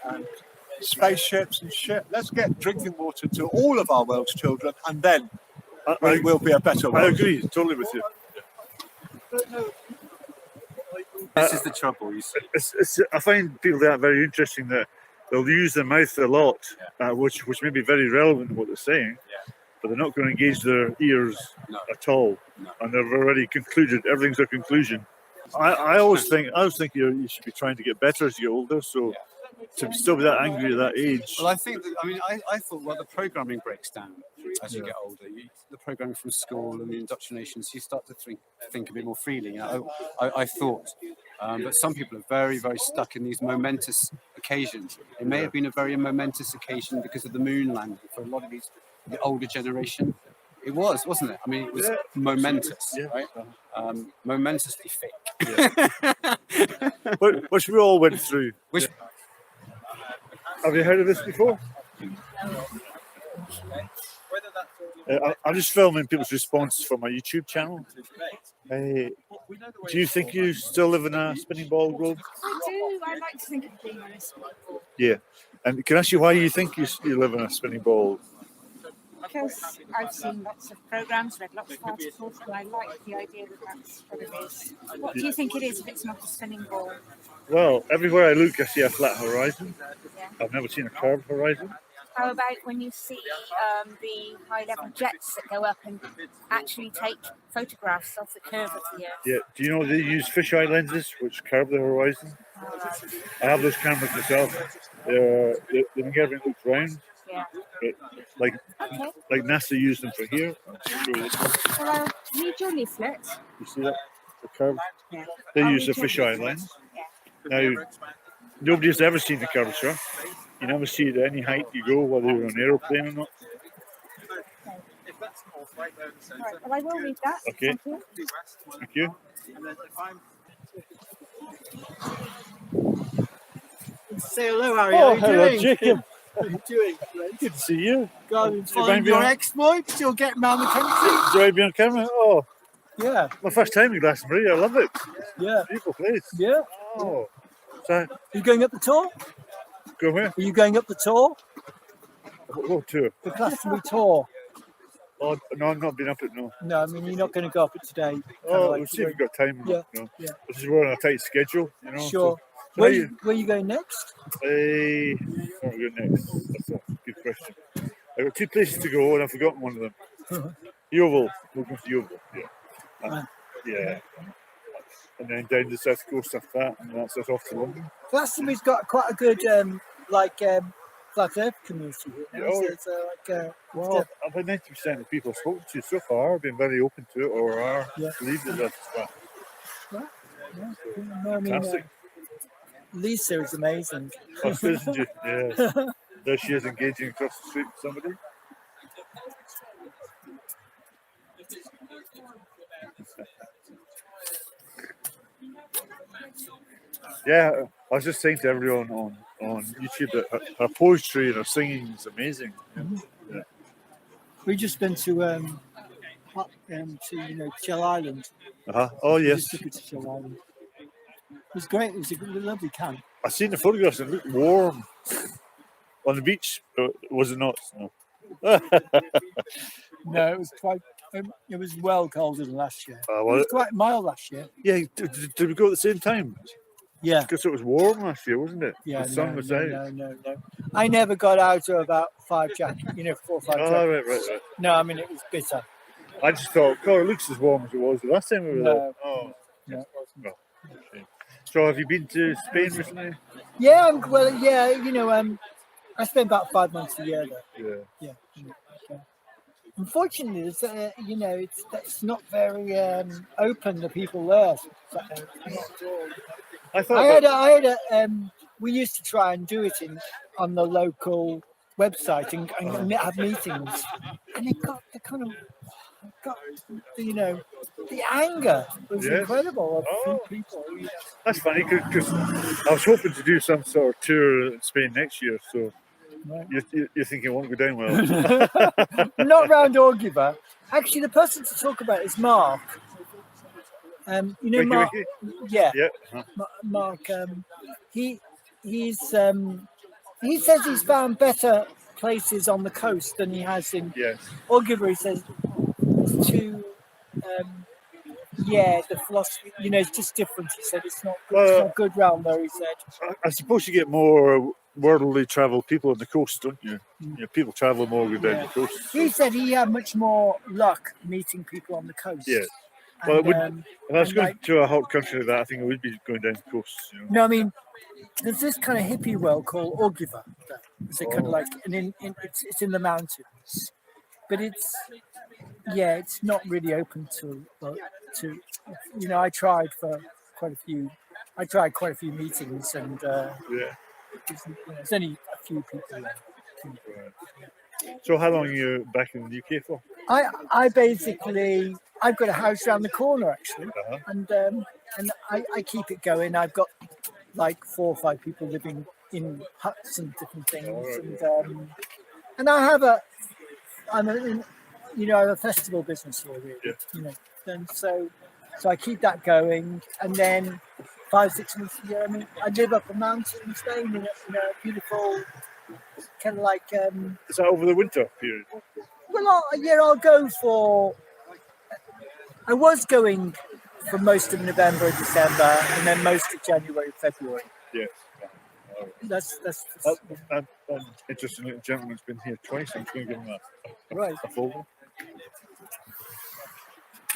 spaceships and shit? Let's get drinking water to all of our world's children, and then it will be a better world. I agree totally with you. This is the trouble, you see. I find people that very interesting that they'll use their mouth a lot, which may be very relevant to what they're saying, but they're not going to engage their ears at all, and they've already concluded. Everything's a conclusion. I always think you should be trying to get better as you get older. So to still be that angry at that age. Well, I think that, I thought, the programming breaks down as you get older. The programming from school and the indoctrination, so you start to think a bit more freely. I thought, but some people are very, very stuck in these momentous occasions. It may have been a very momentous occasion because of the moon landing for a lot of the older generation. It was, wasn't it? It was momentous, right? Momentously fake. Which we all went through. Have you heard of this before? I'm just filming people's responses for my YouTube channel. Do you think you still live in a spinning ball globe? I do. I like to think of being on a spinning ball. Yeah. And can I ask you why you think you live in a spinning ball? Because I've seen lots of programs, read lots of articles, and I like the idea that that's what it is. What do you think it is if it's not a spinning ball? Well, everywhere I look, I see a flat horizon. Yeah. I've never seen a curved horizon. How about when you see the high-level jets that go up and actually take photographs of the curve of the Earth? Yeah. Do you know they use fisheye lenses which curve the horizon? I have those cameras myself. They make everything look round. Yeah. But like NASA used them for here. Well, read your leaflet. You see that? The curve? Yeah. They use a fisheye lens. Yeah. Now, nobody's ever seen the curvature. You never see it at any height you go, whether you're on an aeroplane or not. Right, well, I will read that. Okay. Thank you. Thank you. Say hello, Harry. Oh, How are you hello, doing? Jacob. What are you doing, Brent? Good to see you. Go and Do you mind find your being- exploits. You're getting around the country. Do I be on camera? Oh, Yeah. my first time in Glastonbury. I love it. Yeah. Beautiful place. Yeah. Oh. So, Are you going up the tour? go where? Are you going up the tour? What tour? The Glastonbury tour. Oh, no, I've not been up it, no. No, I mean, you're not going to go up it today. Oh, we'll see if we've got time. Yeah, No. yeah. This is we're on a tight schedule, you know. Sure. So Where you going next? where are we going next? That's a good question. I've got 2 places to go and I've forgotten one of them. Yeovil. We're going to Yeovil, yeah. Yeah. And then down the south coast after that, and that's us off to London. Glastonbury's got quite a good, flat earth community here. Oh, So it's well, about 90% of people I've spoken to so far have been very open to it or are Yeah. believe that that's flat. No, I mean, Fantastic. Lisa is amazing. Oh, isn't she? Yeah. There she is engaging across the street with somebody. Yeah, I was just saying to everyone on YouTube that her poetry and her singing is amazing. Yeah. We just been to Shell Island. Oh, We yes. just took her to Shell Island. It was great. It was a lovely camp. I've seen the photographs and it looked warm on the beach. Was it not? No. No, it was quite. It was well colder than last year. Well, It was quite mild last year. Yeah, did we go at the same time? Yeah. Because it was warm last year, wasn't it? Yeah, The sun no, was no, out. no. I never got out of about 4 or 5 jackets. Oh, right. No, I mean, it was bitter. I just thought, God, it looks as warm as it was the last time we were there. No. Oh, No, it no. Shame. So, have you been to Spain recently? Yeah, I spent about 5 months a year there. Yeah. Yeah. Unfortunately, it's not very open to people there. We used to try and do it on the local website and have meetings, and it got the anger was Yes. incredible of people. That's funny because I was hoping to do some sort of tour in Spain next year, so Right. you're thinking it won't go down well. Not round Augiver. Actually, the person to talk about is Mark. Ricky, Mark. Ricky? Yeah. Yeah. Mark. He says he's found better places on the coast than he has in Augiver. He says it's too. The philosophy, it's just different. He said it's not good round there. He said. I suppose you get more worldly travel people on the coast, don't you? People travel more down the coast. He said he had much more luck meeting people on the coast. Yeah. Well, it would, And, if I was and going like- to a hot country like that, I think I would be going down the coast. No, I mean, there's this kind of hippie world called Augiver. It's a kind of like, it's in the mountains, but it's not really open to. I tried quite a few meetings, and there's only a few people there. So, how long are you back in the UK for? I've got a house around the corner actually, and I keep it going. I've got like 4 or 5 people living in huts and different things, and I have I have a festival business here, really. And so I keep that going, and then 5-6 months a year. I mean, I live up a mountain in Spain in a beautiful kind of like. Is that over the winter period? Well, I'll go for. I was going for most of November and December, and then most of January and February. Yes. That's An interesting little gentleman's been here twice. I'm just going to give him a folder.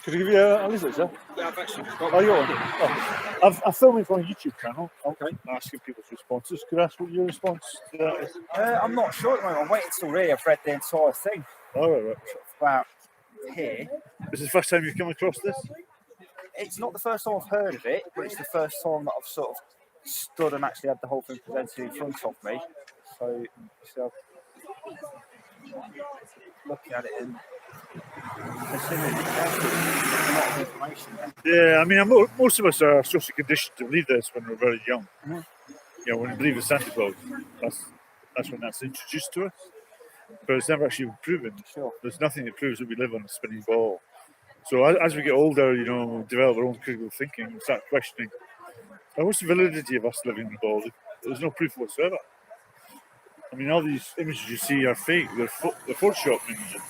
Could I give you a listen, sir? Yeah, I've actually Oh, you're on. Oh. I'm filming for a YouTube channel. Okay. Asking people's responses. Could I ask what your response to that is? I'm not sure at the moment. I'm waiting till really I've read the entire thing. Oh, right. About here. Is this the first time you've come across this? It's not the first time I've heard of it, but it's the first time that I've sort of stood and actually had the whole thing presented in front of me. So looking at it and considering a lot of information there. Yeah, I mean, most of us are socially conditioned to believe this when we're very young. When we believe in Santa Claus, that's when that's introduced to us. But it's never actually been proven. Sure. There's nothing that proves that we live on a spinning ball. So as we get older, we develop our own critical thinking and start questioning, what's the validity of us living in a ball? There's no proof whatsoever. I mean, all these images you see are fake. They're Photoshop images,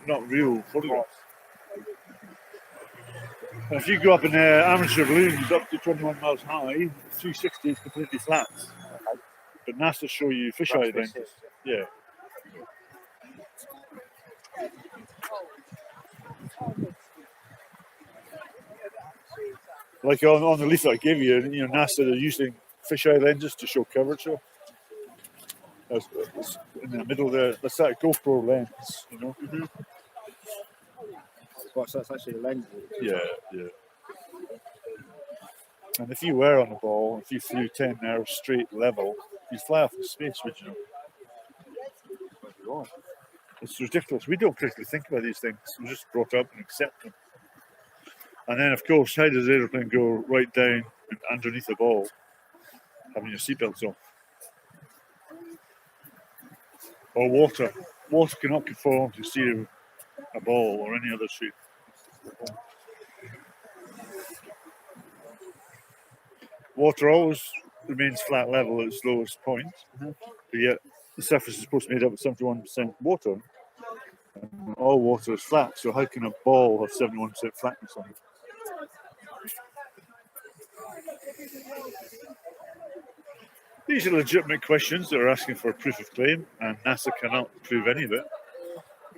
not real photographs. And if you go up in amateur balloons up to 21 miles high, 360 is completely flat. But NASA show you fisheye lenses. Yeah. Like on the leaflet I gave you, NASA are using fisheye lenses to show curvature. That's in the middle there. That's that GoPro lens, Well, so that's actually a lens. Yeah. And if you were on a ball, if you flew 10 hours straight level, you'd fly off in space, would you know? It's ridiculous. We don't critically think about these things. We're just brought up and accept them. And then, of course, how does the aeroplane go right down and underneath the ball, having your seatbelts on? Or water. Water cannot conform to steer a ball or any other shape. Water always remains flat level at its lowest point, but yet the surface is supposed to be made up of 71% water. And all water is flat, so how can a ball have 71% flatness on it? These are legitimate questions that are asking for a proof of claim, and NASA cannot prove any of it,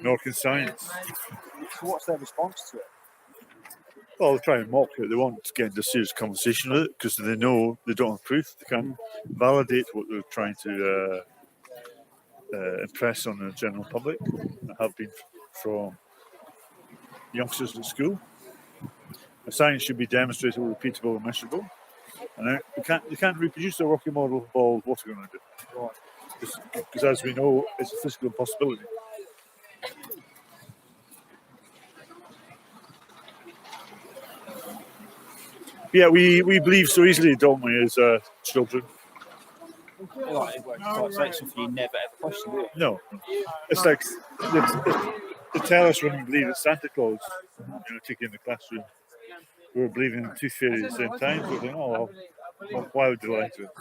nor can science. So what's their response to it? Well, they try and mock it. They want to get into a serious conversation with it because they know they don't have proof. They can't validate what they're trying to impress on the general public. That have been from youngsters at school. The science should be demonstrable, repeatable, and measurable. And they can't reproduce a rocky model ball. What are they going to do? Because as we know, it's a physical impossibility. Yeah, we believe so easily, don't we, as children? It's like something you never ever question, do you? No. It's like they tell us when we believe it's Santa Claus, taking in the classroom. We were believing in the tooth fairy at the same time. So we're thinking, well, why would they lie to us?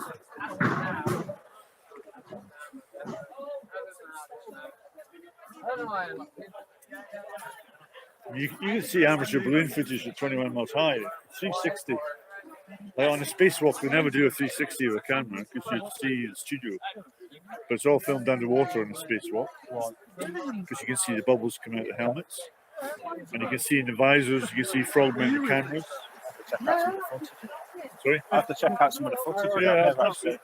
You can see amateur balloon footage at 21 miles high, 360. Like on a spacewalk, they never do a 360 with a camera because you see the studio. But it's all filmed underwater on a spacewalk because you can see the bubbles coming out of the helmets. And you can see in the visors, you can see frog-mounted cameras. Sorry? I have to check out some of the footage. Yeah, absolutely.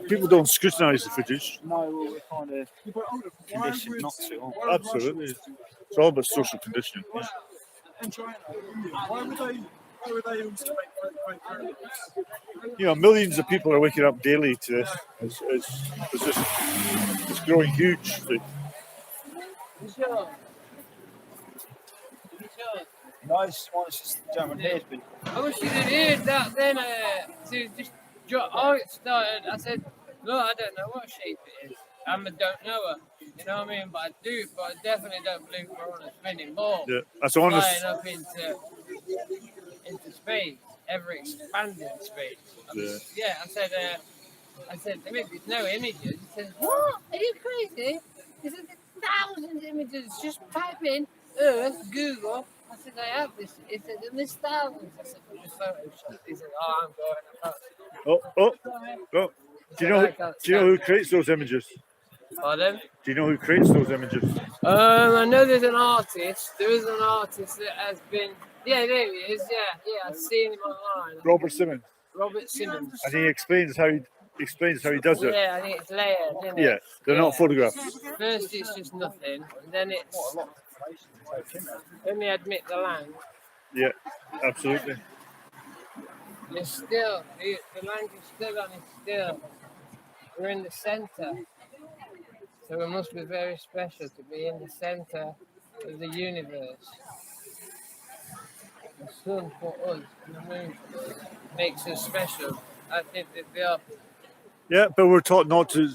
People don't scrutinise the footage. No, we're kind of conditioned not to. Absolutely. It's all about social conditioning. Why would they also make Millions of people are waking up daily to this. It's growing huge. Nice one, it's just German here has been. I wish you'd have heard that then. It started. I said, look, I don't know what shape it is. I don't know her. You know what I mean? But I definitely don't believe we're on a spinning ball. Yeah, that's honest. Flying up into space, ever expanding space. I said, there's no images. He said, what? Are you crazy? He said, there's thousands of images. Just type in Earth, Google. I said, I have this. He said, and there's thousands. I said, there's Photoshop. He said, I'm going. Do you know who creates those images? Pardon? Do you know who creates those images? I know there's an artist. There is an artist that has been. Yeah, there he is. Yeah, I've seen him online. Robert Simmons. Robert Simmons. And he explains how he does it. Yeah, I think it's layered, isn't it? Yeah, they're not photographs. First, it's just nothing, and then it's. Let me admit the land. Yeah, absolutely. It's still the land is still on. It's still. We're in the centre. So it must be very special to be in the centre of the universe. The sun for us and the moon for us makes us special. I think that Yeah, but we're taught not to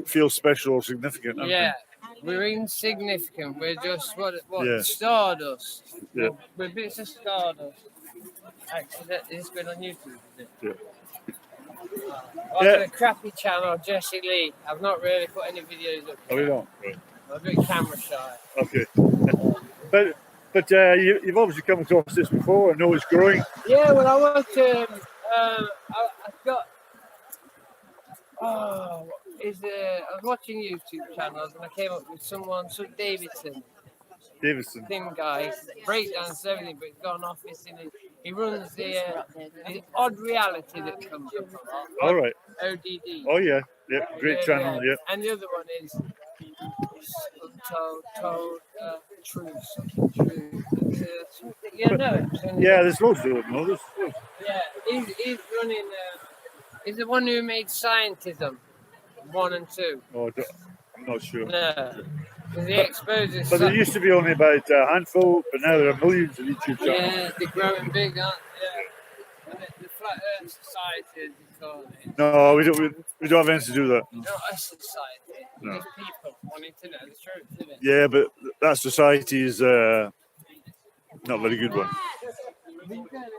feel special or significant. aren't we? Yeah, we're insignificant. We're just what Yeah. stardust. Yeah. We're bits of stardust. Actually, it's been on YouTube, isn't it? Yeah. On the crappy channel, Jesse Lee. I've not really put any videos up. Oh, we don't. Right. I'm a bit camera shy. Okay. but you've obviously come across this before and know it's growing. Yeah, well, I was. I've got. I was watching YouTube channels and I came up with some Davidson. Thin guy, breakdance everything, but he's got an office in it. He runs the Odd Reality that comes up a lot. All right. ODD. Oh yeah, great channel. Yeah. And the other one is Untold Truth. Yeah, no. Yeah, there's loads of them. No, Yeah, he's running. He's the one who made Scientism 1 and 2. Oh, I'm not sure. No. He exposes. But there used to be only about a handful, but now there are millions of YouTube channels. Yeah, they're growing big, aren't they? Yeah. And the Flat Earth Society, as they call it. No, we don't have anything to do with that. Not a society. No. There's people wanting to know the truth, isn't it? Yeah, but that society is not a very good one. You've got to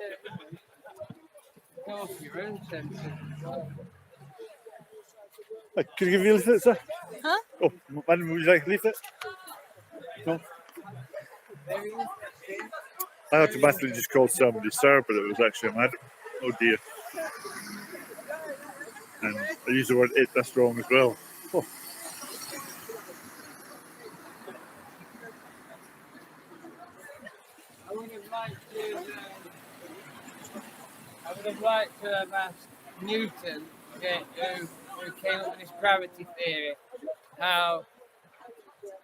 go off your own sense of. Could I give you a leaflet, sir? Huh? Oh, madam, would you like a leaflet? No? I automatically just called somebody sir, but it was actually a madam. Oh dear. And I used the word it, that's wrong as well. Oh. I would have liked to have asked Newton, who came up with this gravity theory, how,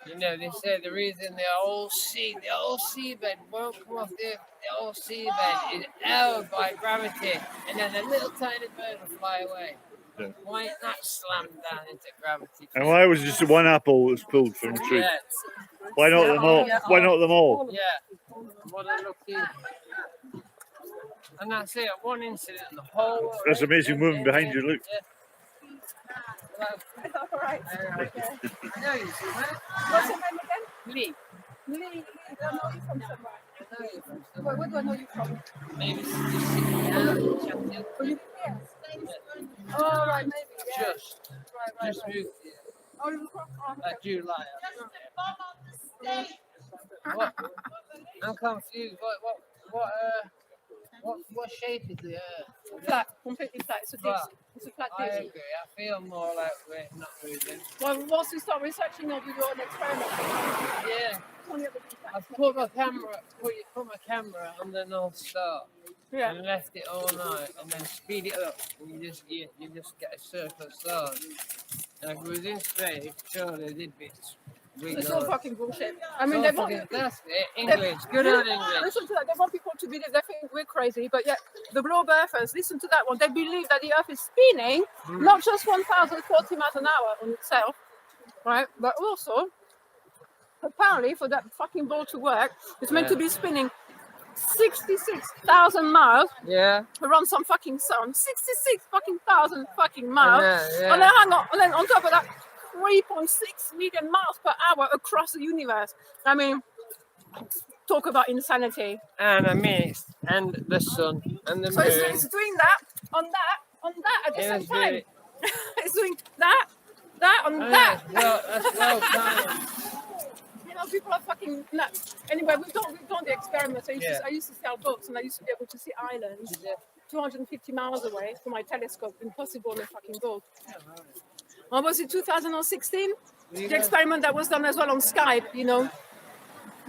they say the reason the whole seabed won't come off the whole seabed is held by gravity, and then a little tiny bird will fly away. Yeah. Why isn't that slammed down into gravity? And why was it just one apple that was pulled from the tree? Yeah. Why not them all? Why not them all? Yeah. What a lucky. And that's it, one incident in the whole world. That's amazing moving behind you, look. All right. I know you see that. What's your name again? Lee. Lee. I know you from somewhere. Where do I know you from? Maybe Oh, right, maybe. Yeah. Just moved here. Oh, you're from Like July. What? I'm confused. What shape is the Earth? Flat, completely flat. It's a disc. It's a flat I disc. agree. I feel more like we're not moving. Well, once you start researching, you'll do an experiment. Yeah. I've put my camera on the North Star and left it all night, and then speed it up, and you just get a circle of stars. And if it was in space, surely they'd be. It's all fucking bullshit. I mean, That's it. English. Good old English. Listen to that. They want people to believe. They think we're crazy, but yet the globe earthers, listen to that one. They believe that the Earth is spinning, not just 1,040 miles an hour on itself, right? But also, apparently, for that fucking ball to work, it's meant to be spinning 66,000 miles around some fucking sun. 66 fucking thousand fucking miles. And then hang on, and then on top of that, 3.6 million miles per hour across the universe. I mean, talk about insanity. And and the sun and the so moon. It's doing that on that at the same time. It's doing that on that. That's well timed. People are fucking nuts. Anyway, we've done the experiment. I used to sell books, and I used to be able to see islands 250 miles away from my telescope. Impossible on a fucking boat. What was it, 2016? The experiment that was done as well on Skype,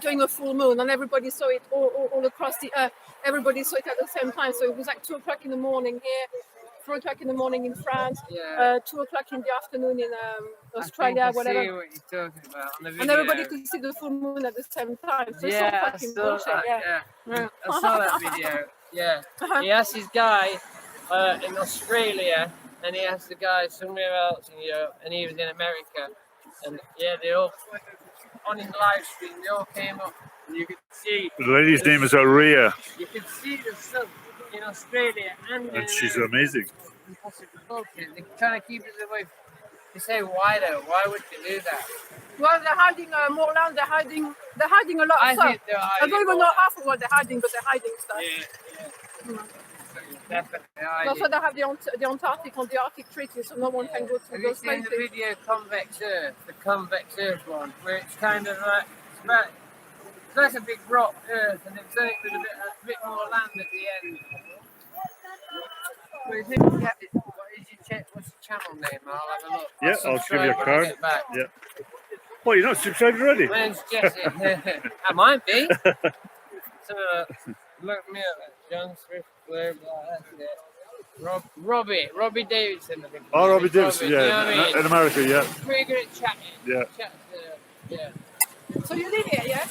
during a full moon, and everybody saw it all across the earth. Everybody saw it at the same time. So it was like 2 o'clock in the morning here, 4 o'clock in the morning in France, 2 o'clock in the afternoon in Australia, whatever. I see what you're talking about on the video. And everybody could see the full moon at the same time. So it's all fucking bullshit. I saw that video. Yeah. He asked his guy in Australia, and he asked the guy somewhere else in Europe, and he was in America. And they all, on his live stream, they all came up, and you could see. The lady's name is Aurea. You could see the sun in Australia, and she's amazing. bullshit. They're trying to keep us away. They say why though? Why would they do that? Well, they're hiding more land. They're hiding a lot I of stuff. think they're I hiding don't even more. know half of what they're hiding, but they're hiding stuff. Definitely That's why they have the Antarctic on the Arctic Treaty, so no one can go to Have you those seen the places. video Convex Earth? The Convex Earth one, where it's kind of like it's like a big rock Earth, and it's done it with a bit more land at the end. What do you think? Yeah, what's your channel name? I'll have a look. Yeah, I'll give you a subscribe when I card. get back. Yeah. Well, you're not subscribed already? My name's Jesse. I might be. So, look me up. John Swift, Blair, blah, that's it. Robbie Davidson, I think. Oh, Robbie Davidson, you know yeah, what I mean? in America, yeah. Pretty good at chatting. Yeah. Yeah. So you live here, yeah?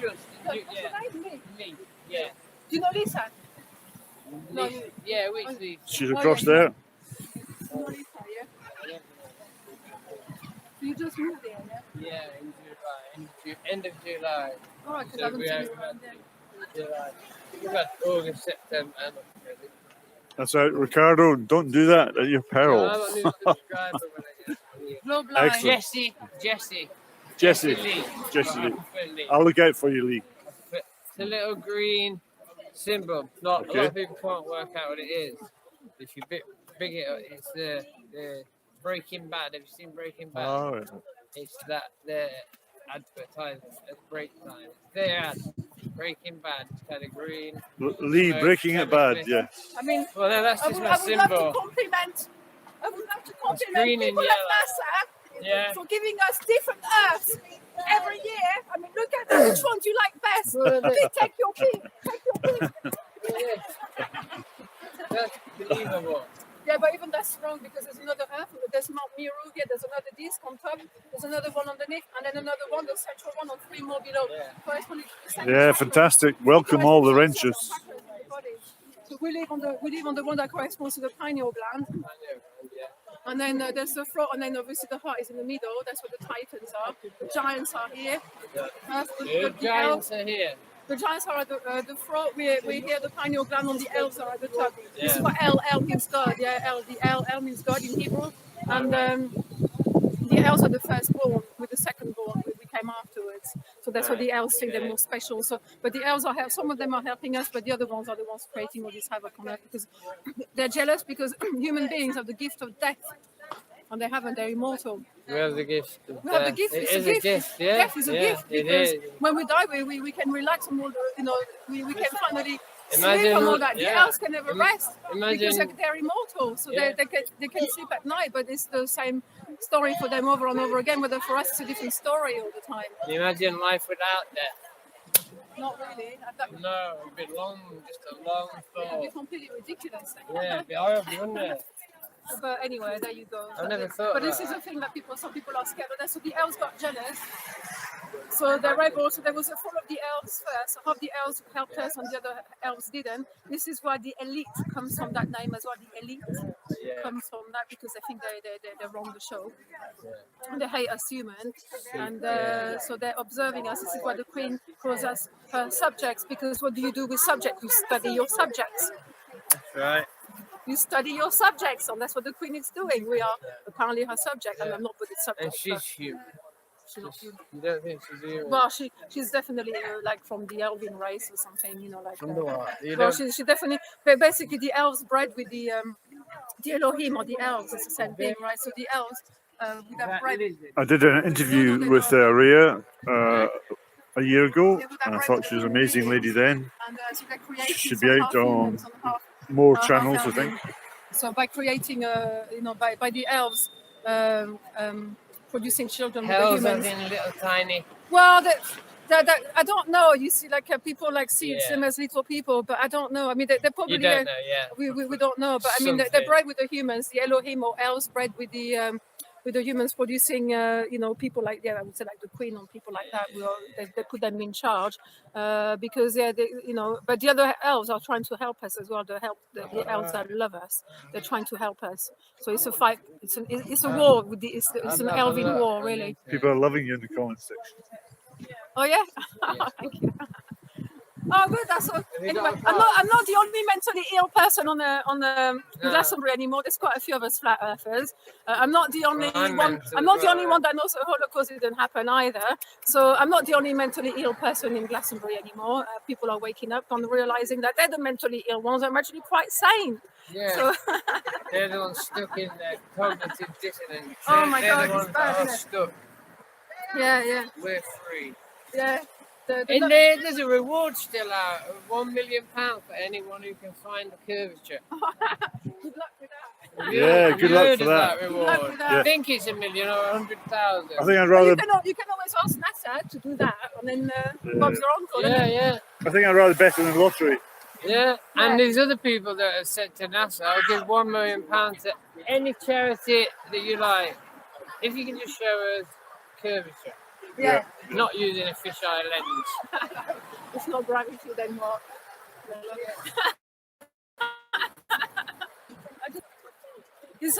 Just, What's yeah. your name? Lee, yeah. Do you know Lisa? No, Lee. Yeah, which Lee? She's across there. You know Lisa, yeah? So you just moved there, yeah? Yeah, in July. End of July. All right, because I So haven't we seen have you around there. July. We've had August, September, and October. That's right, Ricardo. Don't do that at your peril. No, I'm not new subscriber when I get here. Globe Line. Excellent. Jesse. Jesse Lee. Lee. I'll look out for you, Lee. It's a little green symbol. A lot Okay. of people can't work out what it is. If you big it up, it's the Breaking Bad. Have you seen Breaking Bad? All right. It's that the advertisement at break time. Their ad. Breaking Bad. It's kind of green. Lee, So Breaking It Bad, yeah. I mean, well, no, that's I just would my love symbol. to compliment. I would love to compliment green and people at yellow. NASA Yeah. for giving us different Earths every year. I mean, look at them. Which one do you like best? Take your pick. Take your pick. That's believable. Yeah, but even that's wrong because there's another Earth. There's Mount Meru. Yeah, there's another disc on top. There's another one underneath, and then another one, the central one, on 3 more below. Corresponding to the same Yeah, pattern. fantastic. Welcome all the wrenches. So we live on the one that corresponds to the pineal gland. And then there's the throat, and then obviously the heart is in the middle. That's where the titans are. The giants are here. The giants are here. The giants are at the throat. We hear the pineal gland, on the elves are at the top. This is Yeah. what L means God. Yeah, L means God in Hebrew. And the elves are the firstborn, with the secondborn we came afterwards. So that's why the elves think they're more special. So, but the elves are some of them are helping us, but the other ones are the ones creating all this havoc on Earth because they're jealous because human beings have the gift of death, and they haven't. They're immortal. We have the gift. We have the gift. It It's is a gift. Yeah. Death is a gift it because is. when we die, we can relax from all the, we can finally sleep Imagine- from all that. The yeah. elves can never rest because Imagine- they're immortal, so Yeah. they can sleep at night. But it's the same story for them over and over again. Whether for us it's a different story all the time. Can you imagine life without death? Not really. No, it'd be long, just a long It would be thought. completely ridiculous. Yeah, it'd be horrible, wouldn't it? But anyway, there you go. I never thought But of this that. is a thing that some people are scared of. That. So the elves got jealous. So they're able. So there was a fall of the elves first. Half the elves helped us, and the other elves didn't. This is why the elite comes from that name as well. The elite comes from that because they think they run the show. And they hate us humans, and so they're observing us. This is why the Queen calls us her subjects. Because what do you do with subjects? You study your subjects. That's right. You study your subjects, and that's what the Queen is doing. We are apparently her subject, and I'm not with the subject. And she's human. She's not human. You don't think she's human? Well, she's definitely like from the Elven race or something, like. From the what? You Well, don't- she definitely. But basically, the elves bred with the Elohim or the elves. It's the same thing, right? So the elves would have bred. I did an interview with Rhea a year ago, and I thought she was an amazing lady then. And so they created She should some be half out on humans and half- more half channels, I Elven. think. So by creating, by the elves producing children with the Hells humans. as in little tiny. Well, I don't know. You see, like people like see Yeah. them as little people, but I don't know. I mean, they're probably You don't know, yeah. we don't know, but I mean, they're Something. bred with the humans, the Elohim or elves bred with the humans producing, people like I would say like the Queen and people like that. They put them in charge because but the other elves are trying to help us as well. The elves that love us, they're trying to help us. So it's a fight. It's a war. It's an elven war, really. People are loving you in the comments section. Oh yeah. Thank you. Oh, good. That's all. Anyway, I'm not the only mentally ill person on the Glastonbury anymore. There's quite a few of us flat earthers. I'm not the only one. I'm not the only one that knows the Holocaust didn't happen either. So I'm not the only mentally ill person in Glastonbury anymore. People are waking up and realizing that they're the mentally ill ones. I'm actually quite sane. Yeah. So they're the ones stuck in their cognitive dissonance. Oh my They're God, the ones it's bad, that are isn't it? stuck. yeah. We're free. Yeah. And there's a reward still out of £1 million for anyone who can find the curvature. Good luck with that. Yeah, good luck for that. Good luck with that. I think it's $1 million or 100,000. I think I'd But rather. you can always ask NASA to do that, and then Bob's your uncle. Yeah, isn't it? yeah. I think I'd rather bet on the lottery. Yeah, and there's other people that have said to NASA, I'll give £1 million to any charity that you like, if you can just show us curvature. Yeah. Not using a fisheye lens. It's not gravity anymore. Is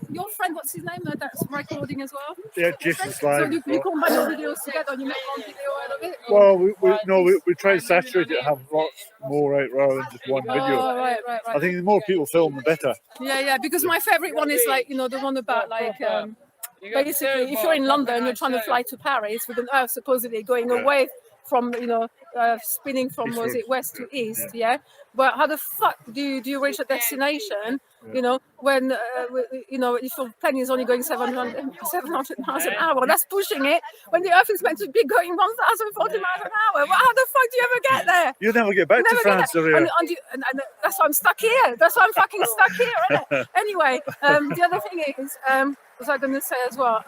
your friend, what's his name, that's recording as well? Yeah, Jason So Slide. you combine the videos together and you make one video out of it? Well, we try to saturate it, have lots more out rather than just one video. Oh, right. I think the more people film, the better. Yeah, because my favourite one is like, the one about like, basically, if you're in London, you're trying to fly to Paris with an Earth supposedly going away from, spinning from, was it west to east, yeah? But how the fuck do you reach a destination, when, if your plane is only going 700 miles an hour? That's pushing it when the Earth is meant to be going 1,040 miles an hour. Well, how the fuck do you ever get there? You'll never get back to France, or and that's why I'm stuck here. That's why I'm fucking stuck here, isn't it? Anyway, the other thing is, what was I going to say as well?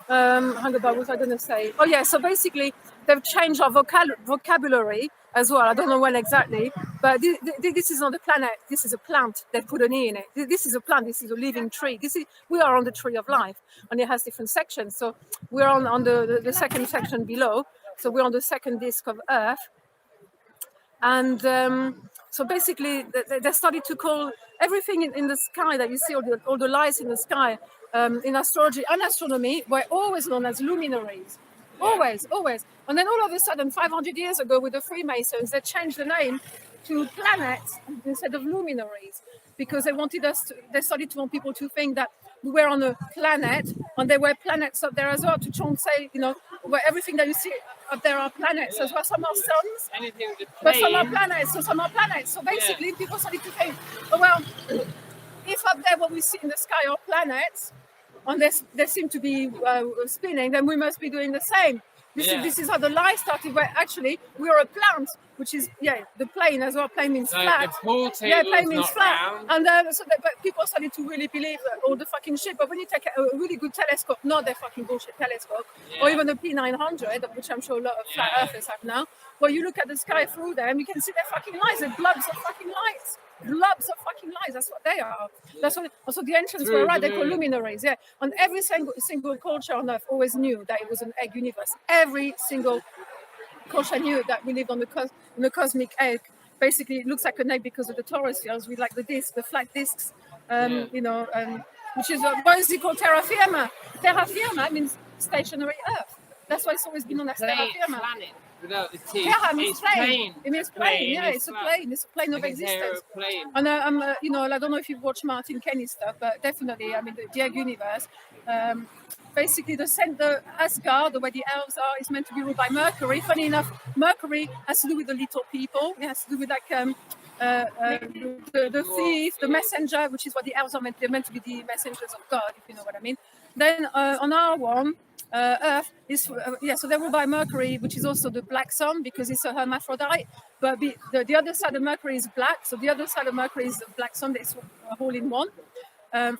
What was I going to say? Oh yeah, so basically they've changed our vocabulary as well. I don't know when exactly, but this is not a planet. This is a plant. They put an E in it. This is a plant. This is a living tree. We are on the tree of life, and it has different sections. So we're on the second section below. So we're on the second disk of Earth, and so basically they started to call everything in the sky that you see, all the lights in the sky. In astrology and astronomy, were always known as luminaries. Always. And then all of a sudden, 500 years ago, with the Freemasons, they changed the name to planets instead of luminaries, because they started to want people to think that we were on a planet, and there were planets up there as well, to try and say, where everything that you see up there are planets as well. Some are suns, but some are planets. So basically, people started to think, oh, well, if up there what we see in the sky are planets, and they seem to be spinning, then we must be doing the same. This is how the lie started, where actually we are a plant, which is, the plane as well. Plane means flat. Plane means flat. Round. And but people started to really believe all the fucking shit. But when you take a really good telescope, not their fucking bullshit telescope, or even the P900, which I'm sure a lot of flat earthers have now, where you look at the sky through them, you can see their fucking lights, the blobs of fucking lights. Blobs of fucking lights, that's what they are. That's what. Also, the ancients were right, they're called luminaries, And every single culture on Earth always knew that it was an egg universe. Every single culture knew that we lived on the cosmic egg. Basically, it looks like an egg because of the torus with like the flat discs, which is what is it called? Terra firma. Terra firma means stationary Earth. That's why it's always been known as terra firma. Without the T. Terra means plane. It means plane. It's a plane. It's a plane of existence. And I don't know if you've watched Martin Kenny's stuff, but definitely, the egg universe. Basically, the center Asgard, the way the elves are, is meant to be ruled by Mercury. Funny enough, Mercury has to do with the little people. It has to do with like the thief, the messenger, which is what the elves are meant. They're meant to be the messengers of God, if you know what I mean. Then on our one. Earth is so they're ruled by Mercury, which is also the black sun because it's a hermaphrodite. But the other side of Mercury is black, so the other side of Mercury is the black sun. That's a hole in one. And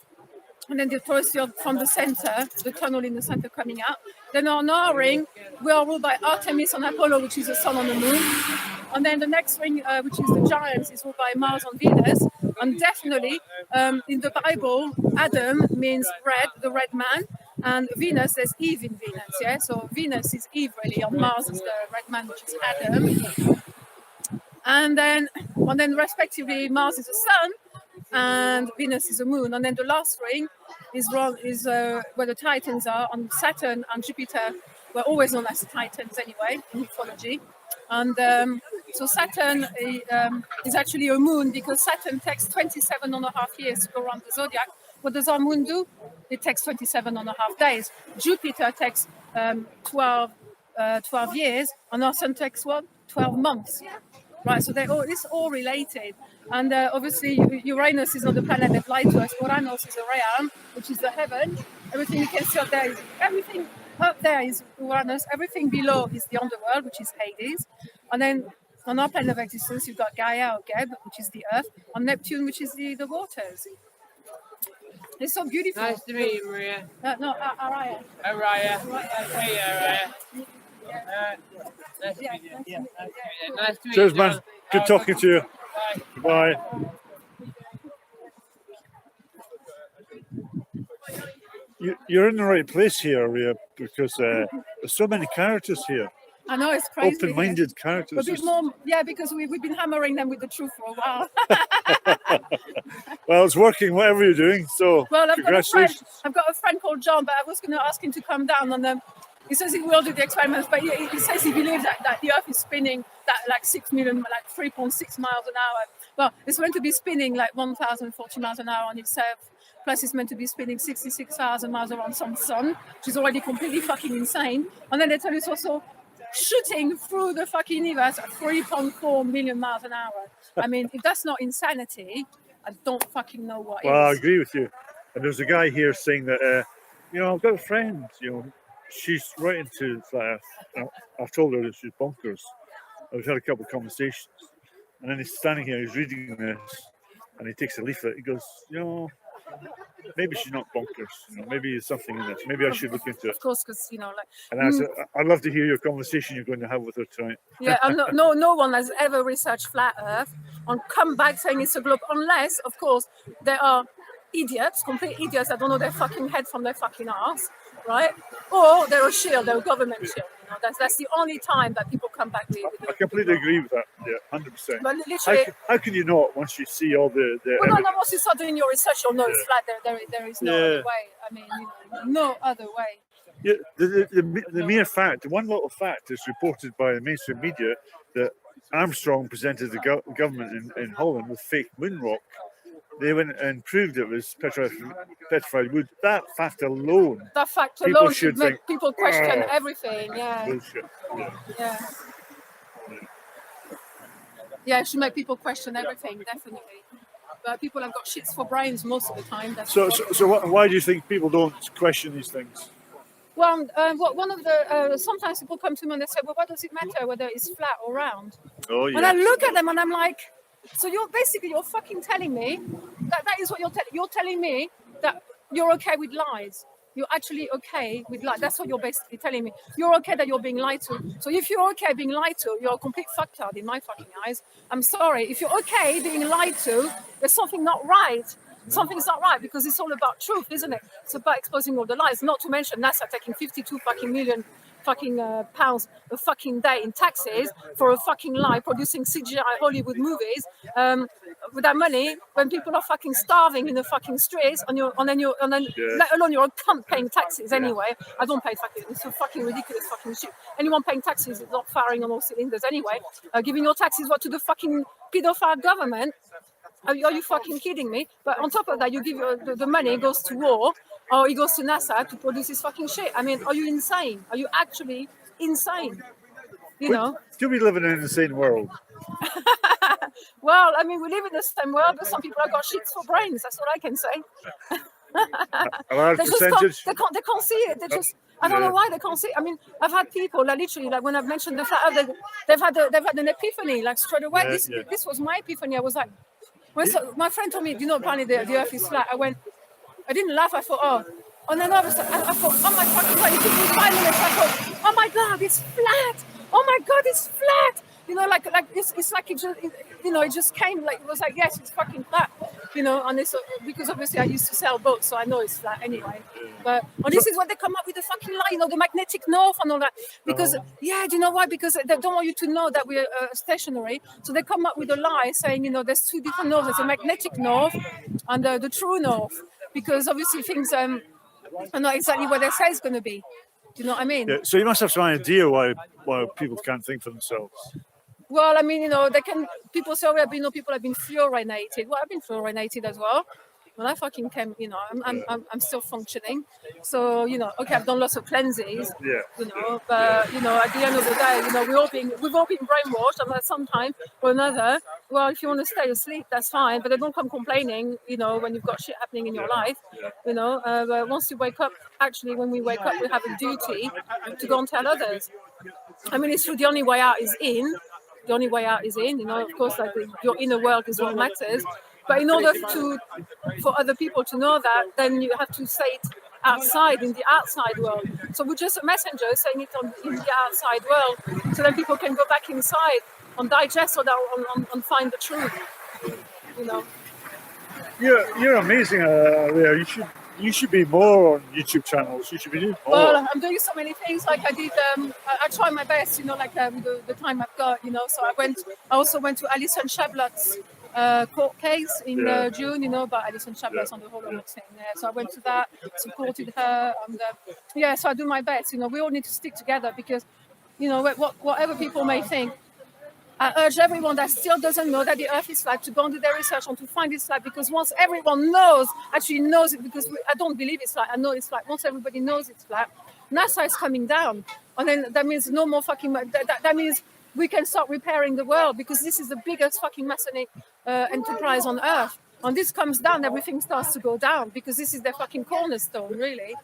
then the torus from the center, the tunnel in the center coming out. Then on our ring, we are ruled by Artemis and Apollo, which is the sun on the moon. And then the next ring, which is the giants, is ruled by Mars and Venus. And definitely, in the Bible, Adam means red, the red man. And Venus, there's Eve in Venus, So Venus is Eve, really. On Mars is the red man, which is Adam. And then respectively, Mars is the sun, and Venus is the moon. And then the last ring is where the Titans are, on Saturn and Jupiter. We're always known as Titans anyway, in mythology. And so Saturn is actually a moon because Saturn takes 27.5 years to go around the zodiac. What does our moon do? It takes 27.5 days. Jupiter takes 12 years, and our sun takes what? 12 months. Right, so it's all related. And obviously Uranus is not the planet that lied to us. Uranus is a realm, which is the heaven. Everything you can see up there is everything up there is Uranus. Everything below is the underworld, which is Hades. And then on our plane of existence, you've got Gaia or Geb, which is the earth, and Neptune, which is the waters. It's so beautiful. Nice to meet you, Maria. No, Araya. Araya. Hey, Araya. Nice to meet you. Nice to meet Cheers, you. man. Good talking to you. Bye. Bye. You're in the right place here, Ria, because there's so many characters here. I know, it's crazy. Open-minded characters. A bit more, yeah, because we've been hammering them with the truth for a while. Well, it's working, whatever you're doing. So, well, congratulations. I've got a friend called John, but I was going to ask him to come down on them. He says he will do the experiments, but he says he believes that the Earth is spinning that like 6 million, like 3.6 miles an hour. Well, it's meant to be spinning like 1,040 miles an hour on itself. Plus, it's meant to be spinning 66,000 miles around some sun, which is already completely fucking insane. And then they tell you it's also shooting through the fucking universe at 3.4 million miles an hour. I mean, if that's not insanity, I don't fucking know what Well, is. I agree with you. And there's a guy here saying that, I've got a friend, she's right into flat Earth. I've told her that she's bonkers. We've had a couple of conversations. And then he's standing here, he's reading this, and he takes a leaflet. He goes, maybe she's not bonkers. Maybe there's something in this. Maybe I should look into it. Of course, because, And I said, I'd love to hear your conversation you're going to have with her tonight. Yeah, no one has ever researched flat Earth and come back saying it's a globe, unless, of course, there are idiots, complete idiots that don't know their fucking head from their fucking ass, right? Or they're a shield, they're a government shield. That's the only time that people come back with. I completely agree with that. Yeah, 100%. But literally, how can you not once you see all the well, no, once you start doing your research, you'll know it's flat. There is no other way. I mean, no other way. Yeah, the mere fact, one little fact is reported by the mainstream media that Armstrong presented the government in Holland with fake moon rock. They went and proved it was petrified wood. That fact alone. That fact alone should make people question everything. Yeah. Bullshit. Yeah. Yeah, it should make people question everything, definitely. But people have got shits for brains most of the time. So why do you think people don't question these things? Well, one of the sometimes people come to me and they say, "Well, what does it matter whether it's flat or round?" Oh yeah. And I look at them and I'm like, "So you're fucking telling me that is what you're telling me that you're okay with lies. You're actually okay with lies. That's what you're basically telling me. You're okay that you're being lied to. So if you're okay being lied to, you're a complete fucktard in my fucking eyes. I'm sorry. If you're okay being lied to, there's something not right. Something's not right because it's all about truth, isn't it? It's about exposing all the lies. Not to mention NASA taking 52 fucking million fucking pounds a fucking day in taxes for a fucking lie, producing CGI Hollywood movies with that money when people are fucking starving in the fucking streets and then let alone you're a cunt paying taxes anyway. I don't pay fucking, it's a fucking ridiculous fucking shit. Anyone paying taxes is not firing on all cylinders anyway. Giving your taxes to the fucking pedophile government. Are you fucking kidding me? But on top of that, you give the money goes to war, or it goes to NASA to produce this fucking shit. I mean, are you insane? Are you actually insane? Do we live in an insane world? Well, I mean, we live in the same world, but some people have got shits for brains. That's what I can say. A large percentage. They can't see it. They just. I don't know why they can't see it. I mean, I've had people that literally, like when I've mentioned the flat Earth, they've had an epiphany, like straight away. This was my epiphany. I was like. My friend told me, apparently the Earth is flat. I didn't laugh. I thought, oh. And then I thought, oh my fucking God, it took me 5 minutes. I thought, oh my God, it's flat. Oh my God, it's flat. It's like it just, it just came, like, it was like, yes, it's fucking flat. And it's, because obviously I used to sell boats, so I know it's flat anyway. But this is what they come up with the fucking lie, the magnetic north and all that. Because, do you know why? Because they don't want you to know that we're stationary. So they come up with a lie saying, there's two different norths. There's a magnetic north and the true north. Because obviously things are not exactly what they say it's going to be. Do you know what I mean? Yeah. So you must have some idea why people can't think for themselves. Well, I mean, you know, people say, oh, people have been fluorinated. Well, I've been fluorinated as well. When I fucking came, you know, I'm still functioning. So, you know, okay, I've done lots of cleanses, Yeah. you know, but, you know, at the end of the day, you know, we've all been brainwashed, and at some time or another, well, if you want to stay asleep, that's fine, but don't come complaining, you know, when you've got shit happening in your life, you know, but once you wake up, actually, when we wake up, we have a duty to go and tell others. I mean, it's true, the only way out is in. The only way out is in, you know, of course, like your inner world is what matters. But in order for other people to know that, then you have to say it outside, in the outside world. So we're just a messenger saying it in the outside world, so that people can go back inside and digest or and find the truth, you know. You're amazing, Leah. You should be more on YouTube channels. You should be doing more. Well, I'm doing so many things. Like I did, I try my best, you know, like with the time I've got, you know. So I also went to Alison Chablot's court case in June, you know, about Alison Chablot's on the Holocaust thing. Yeah. So I went to that, supported her, and so I do my best. You know, we all need to stick together because, you know, whatever people may think, I urge everyone that still doesn't know that the Earth is flat to go and do their research and to find it's flat, because once everyone actually knows it, because I don't believe it's flat, I know it's flat. Once everybody knows it's flat, NASA is coming down. And then that means no more fucking, that means we can start repairing the world, because this is the biggest fucking Masonic enterprise on Earth. And this comes down, everything starts to go down, because this is their fucking cornerstone, really.